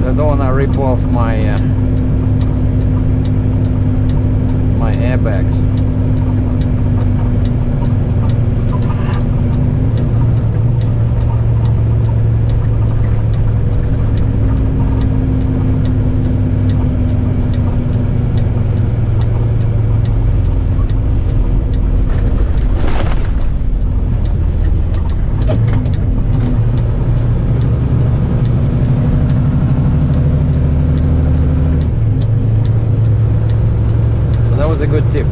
B: I don't want to rip off my my airbags. A good tip.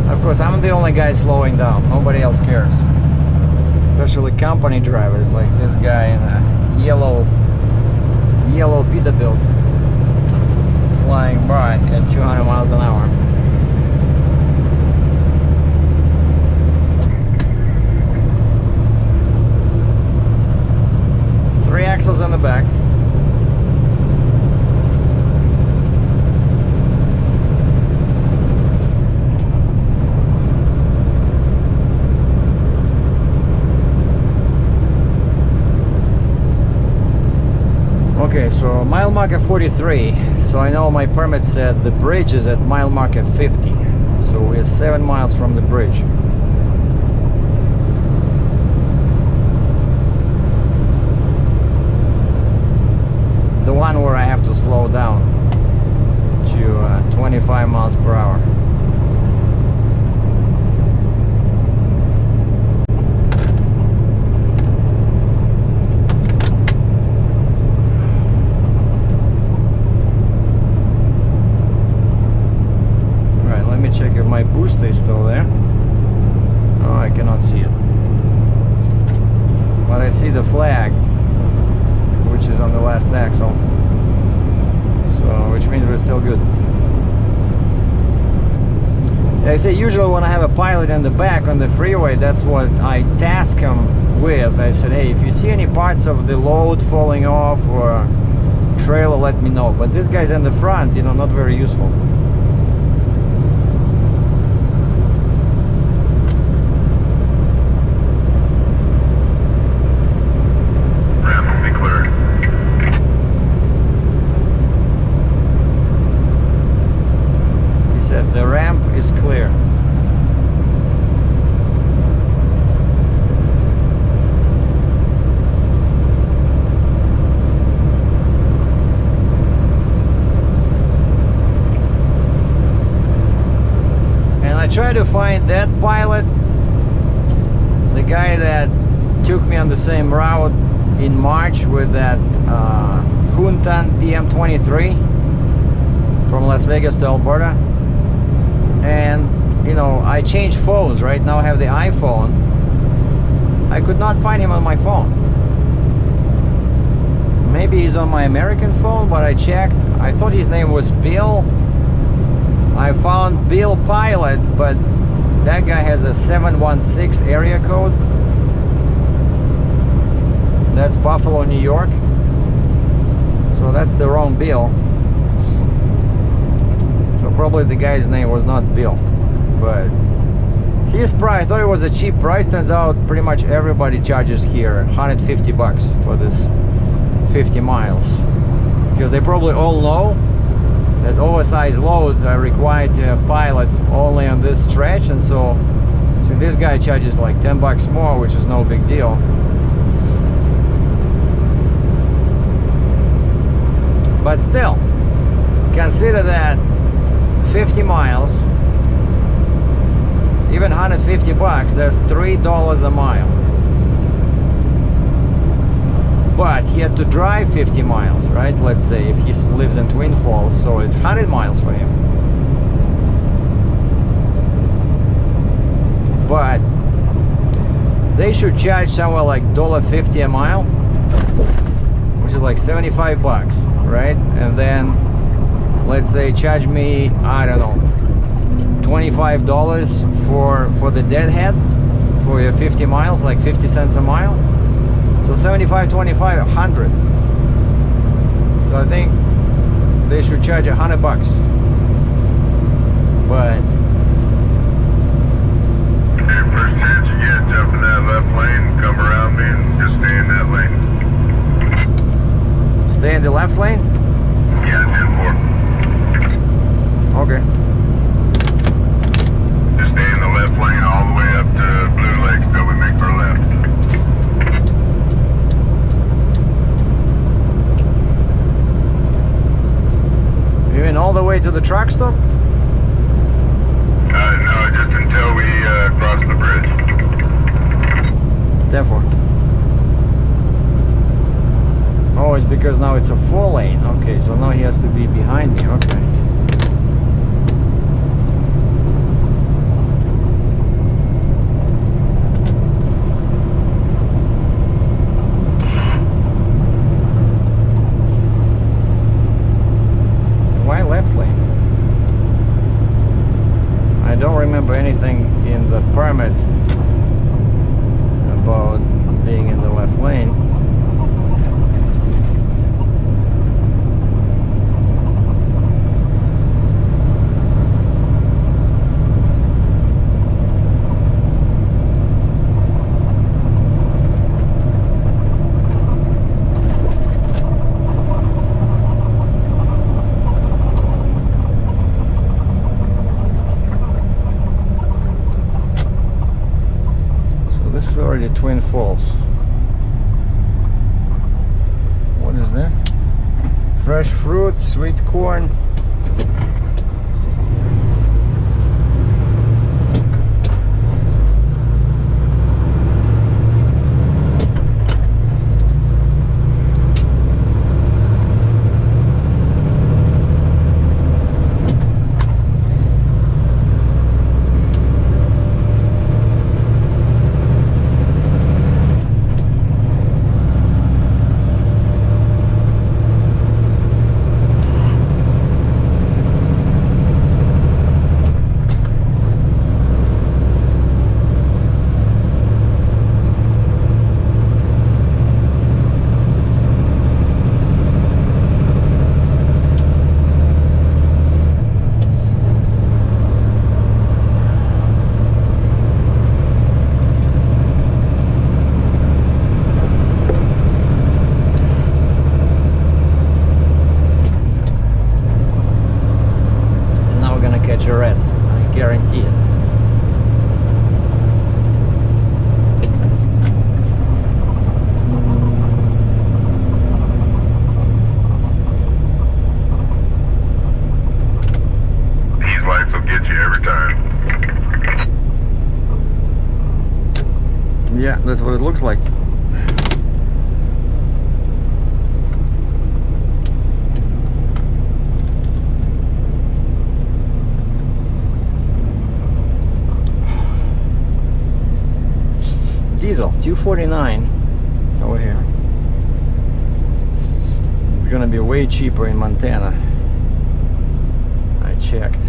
B: Of course, I'm the only guy slowing down. Nobody else cares. Especially company drivers like this guy in a yellow Peterbilt flying by at 200 miles an hour. 3 axles on the back. Okay, so mile marker 43. So I know my permit said the bridge is at mile marker 50. So we're 7 miles from the bridge. The one where I have to slow down to 25 miles per hour. Right, let me check if my booster is still there. Oh, I cannot see it. But I see the flag, which is on the last axle, so which means we're still good. I say usually when I have a pilot in the back on the freeway, that's what I task him with. I said, hey, if you see any parts of the load falling off or trailer, let me know. But this guy's in the front, you know, not very useful. The ramp is clear. And I tried to find that pilot, the guy that took me on the same route in March with that Huntan PM23 from Las Vegas to Alberta. And you know, I changed phones. Right now I have the iPhone. I could not find him on my phone. Maybe he's on my American phone, but I checked. I thought his name was Bill. I found Bill Pilot, but that guy has a 716 area code. That's Buffalo, New York. So that's the wrong Bill. So probably the guy's name was not Bill, but his price, I thought it was a cheap price. Turns out pretty much everybody charges here $150 for this 50 miles, because they probably all know that oversized loads are required to have pilots only on this stretch, and so this guy charges like 10 bucks more, which is no big deal. But still, consider that 50 miles, even 150 bucks, that's $3 a mile. But he had to drive 50 miles, right? Let's say if he lives in Twin Falls, so it's 100 miles for him. But they should charge somewhere like $1.50 a mile, which is like 75 bucks, right? And then let's say charge me, I don't know, $25 for the deadhead for your 50 miles, like 50 cents a mile. So 75, 25, 100. So I think they should charge 100 bucks. But
C: Okay, first chance you get, jump in that left lane, come around me, and just stay in that lane.
B: stay in the left lane?
C: Yeah, 10-4.
B: Okay.
C: Just stay in the left lane all the way up to Blue Lake till we make our left.
B: Even all the way to the truck stop?
C: No, just until we cross the bridge.
B: Therefore. Oh, it's because now it's a 4 lane. Okay, so now he has to be behind me. Okay. Why left lane? I don't remember anything in the permit about being in the left lane. Already Twin Falls. What is that? Fresh fruit, sweet corn. Red, I guarantee it.
C: These lights will get you every time.
B: Yeah, that's what it looks like. Diesel, $249 over here. It's gonna be way cheaper in Montana. I checked.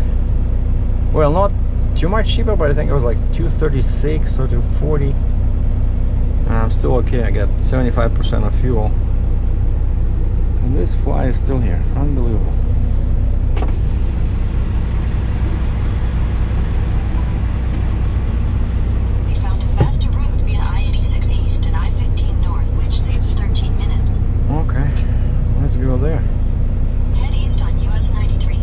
B: Well, not too much cheaper, but I think it was like $236 or $240. I'm still okay. I got 75% of fuel. And this fly is still here. Unbelievable.
D: Head east on US 93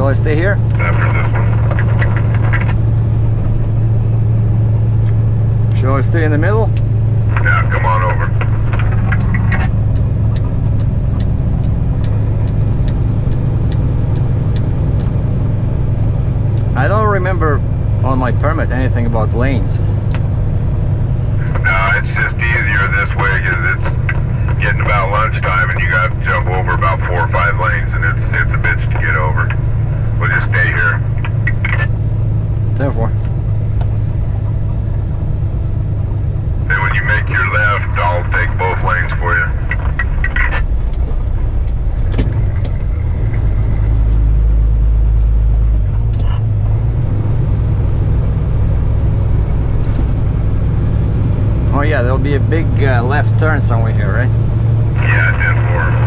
B: Shall I stay here?
C: After this one.
B: Shall I stay in the middle?
C: Yeah, come on over.
B: I don't remember on my permit anything about lanes.
C: No, it's just easier this way because it's getting about lunchtime and you got to jump over about 4 or 5 lanes and it's a bitch to get over. We'll just stay here.
B: Therefore.
C: Then when you make your left, I'll take both lanes for you.
B: Oh yeah, there'll be a big left turn somewhere here, right?
C: Yeah, 10-4.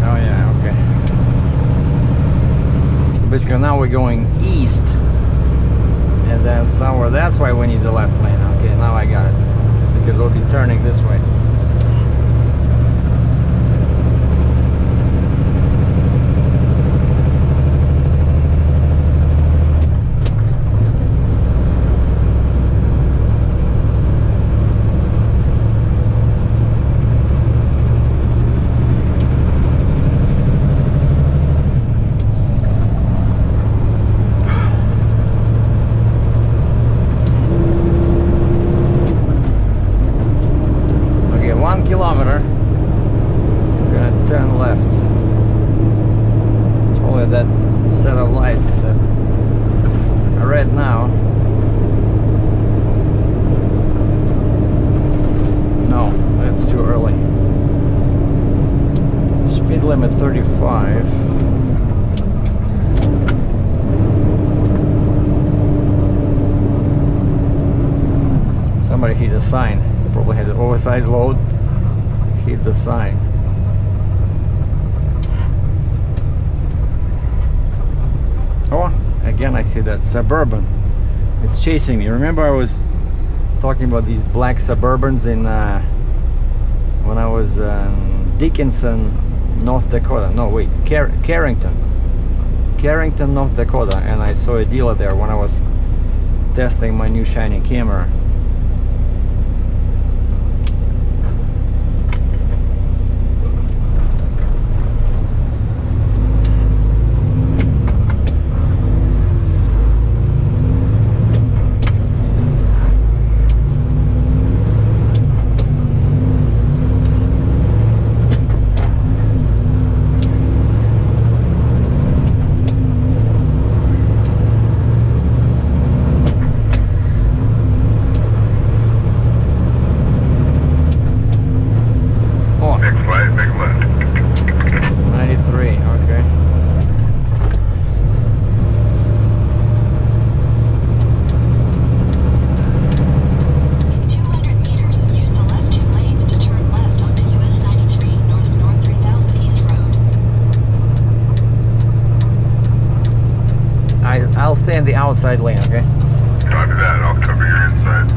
B: Oh yeah, okay. So basically now we're going east. And then somewhere, that's why we need the left lane. Okay, now I got it. Because we'll be turning this way. Kilometer, I'm gonna turn left. It's only that set of lights that are red now. No, that's too early. Speed limit 35. Somebody hit a sign. Probably had an oversized load. Hit the sign. Oh, again I see that Suburban. It's chasing me. Remember I was talking about these black Suburbans in when I was Dickinson, North Dakota. No, wait, Carrington, North Dakota, and I saw a dealer there when I was testing my new shiny camera. I'll stay in the outside lane, okay?
C: Copy that, I'll cover your inside.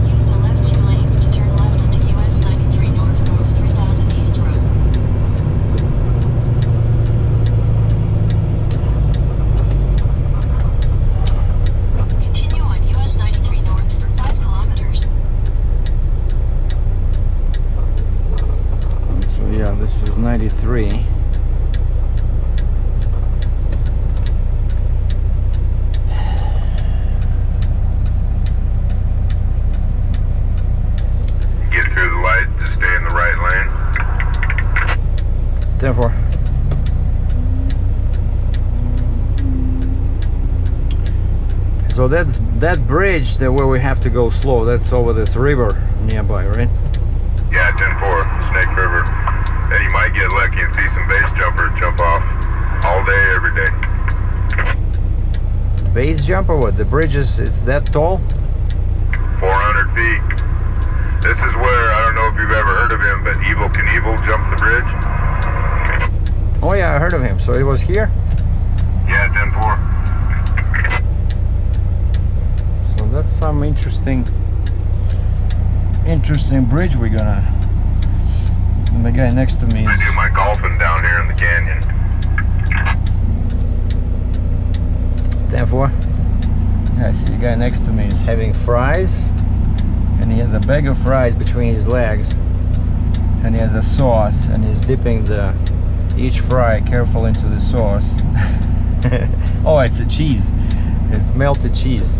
D: Use the left 2 lanes to turn left onto US 93 North 3000 East Road. Continue on US 93 North for 5 kilometers.
B: So yeah, this is 93. Therefore, so that's that bridge that where we have to go slow. That's over this river nearby, right?
C: Yeah, 10-4, Snake River. And you might get lucky and see some base jumpers jump off all day, every day.
B: Base jump or what? The bridge is it's that tall?
C: 400 feet. This is where, I don't know if you've ever heard of him, but Evel Knievel jumped the bridge.
B: Oh yeah, I heard of him. So it was here?
C: Yeah, 10-4.
B: So that's some interesting bridge we're gonna the guy next to me
C: I
B: is...
C: do my golfing down here in the canyon.
B: 10-4. Yeah, I see the guy next to me is having fries, and he has a bag of fries between his legs, and he has a sauce, and he's dipping each fry careful into the sauce. Oh, it's a cheese. It's melted cheese.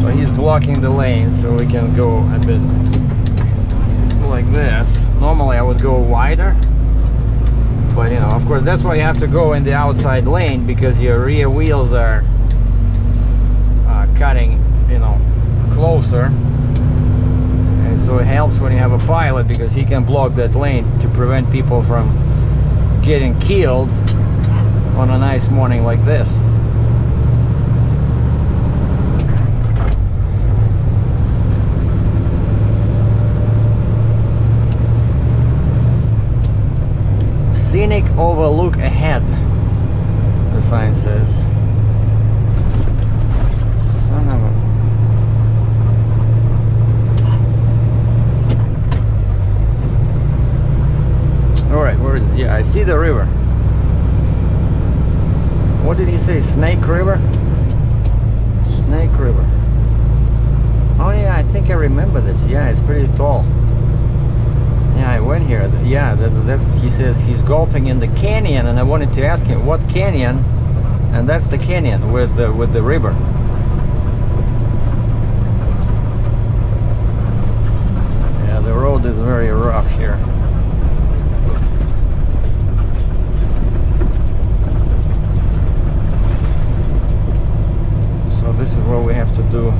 B: So he's blocking the lane so we can go a bit like this. Normally I would go wider, but you know, of course that's why you have to go in the outside lane, because your rear wheels are cutting, you know, closer, and so it helps when you have a pilot, because he can block that lane to prevent people from getting killed on a nice morning like this. Scenic overlook ahead, the sign says. Son of a... Alright, where is it? Yeah, I see the river. What did he say? Snake River? Snake River. Oh yeah, I think I remember this. Yeah, it's pretty tall. Yeah, I went here. Yeah, that's he says he's golfing in the canyon, and I wanted to ask him what canyon, and that's the canyon with the river. Yeah, the road is very rough here. So this is what we have to do.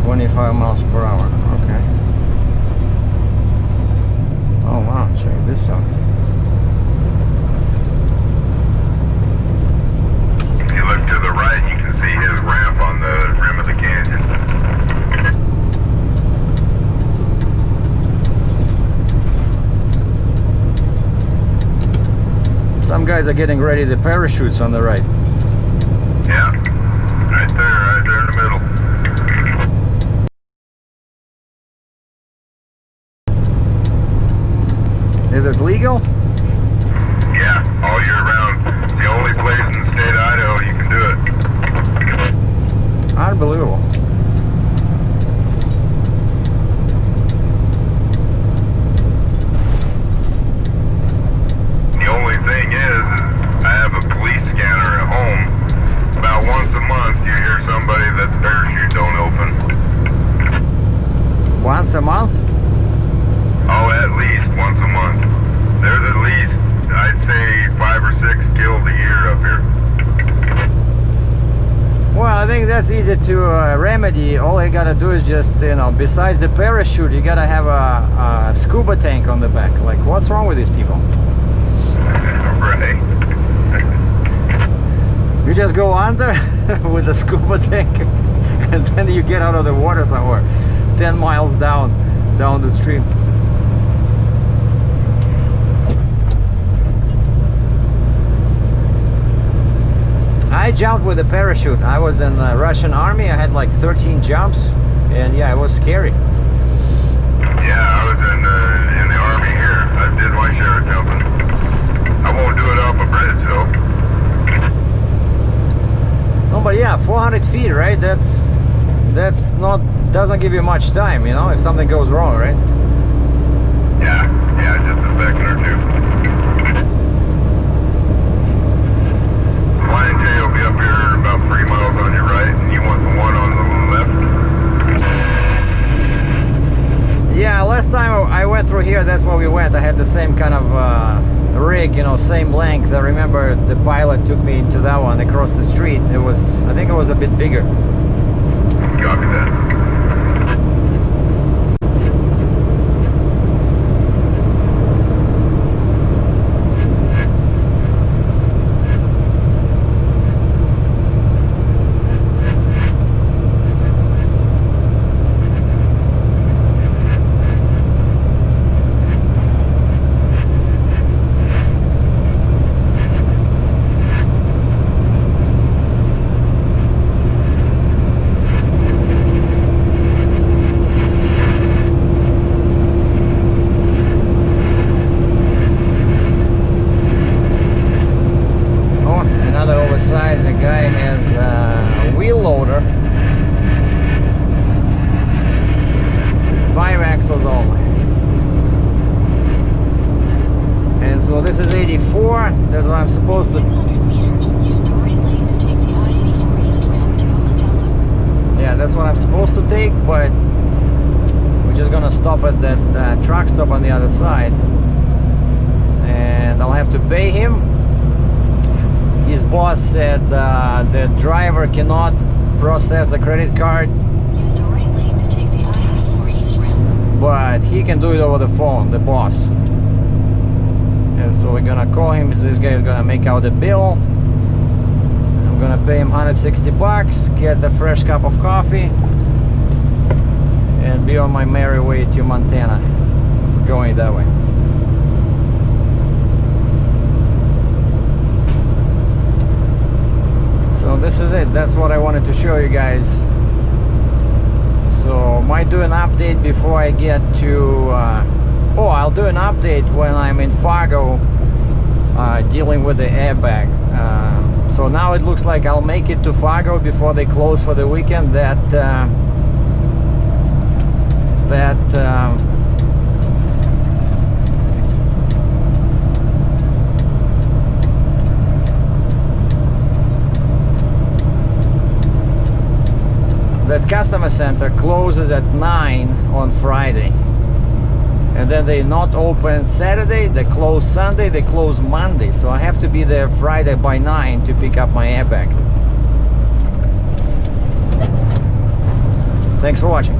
B: 25 miles per hour. Okay. Oh wow, check this out.
C: If you look to the right, you can see his ramp on the rim of the canyon.
B: Some guys are getting ready the parachutes on the right.
C: Yeah, right there in the middle.
B: Is it legal?
C: Yeah, all year round. It's the only place in the state of Idaho you can do it.
B: Unbelievable.
C: The only thing is I have a police scanner at home. About once a month you hear somebody that's parachute don't open.
B: Once a month?
C: Oh, at least once a month. There's at least, I'd say, 5 or 6 killed a year up here.
B: Well, I think that's easy to remedy. All you gotta do is just, you know, besides the parachute, you gotta have a scuba tank on the back. Like, what's wrong with these people?
C: Right.
B: You just go under with a scuba tank, and then you get out of the water somewhere 10 miles down the stream. I jumped with a parachute. I was in the Russian army. I had like 13 jumps, and yeah, it was scary.
C: Yeah, I was in the army here. I did my share of jumping. I won't do it off a bridge though.
B: No, but yeah, 400 feet, right? That's not, doesn't give you much time, you know, if something goes wrong, right?
C: Yeah, just a second or two. Flying J will be up here about 3 miles on your right, and you want the one on the left.
B: Yeah, last time I went through here, that's where we went. I had the same kind of rig, you know, same length. I remember the pilot took me into that one across the street. It was, I think it was a bit bigger.
C: Copy that.
B: this is 84. That's what I'm supposed to.
D: 600 meters, use the right lane to take the I-84 East ramp to Ocotillo.
B: Yeah, that's what I'm supposed to take, but we're just gonna stop at that truck stop on the other side, and I'll have to pay him. His boss said the driver cannot process the credit card,
D: Use the right lane to take the I-84 East ramp.
B: but he can do it over the phone, the boss. And so we're gonna call him. So this guy is gonna make out the bill. I'm gonna pay him 160 bucks, get the fresh cup of coffee, and be on my merry way to Montana, going that way. So this is it. That's what I wanted to show you guys. So might do an update before I get to oh, I'll do an update when I'm in Fargo, dealing with the airbag. So now it looks like I'll make it to Fargo before they close for the weekend. That customer center closes at 9 on Friday, and then they not open Saturday, they close Sunday, they close Monday, so I have to be there Friday by 9 to pick up my airbag. Thanks for watching.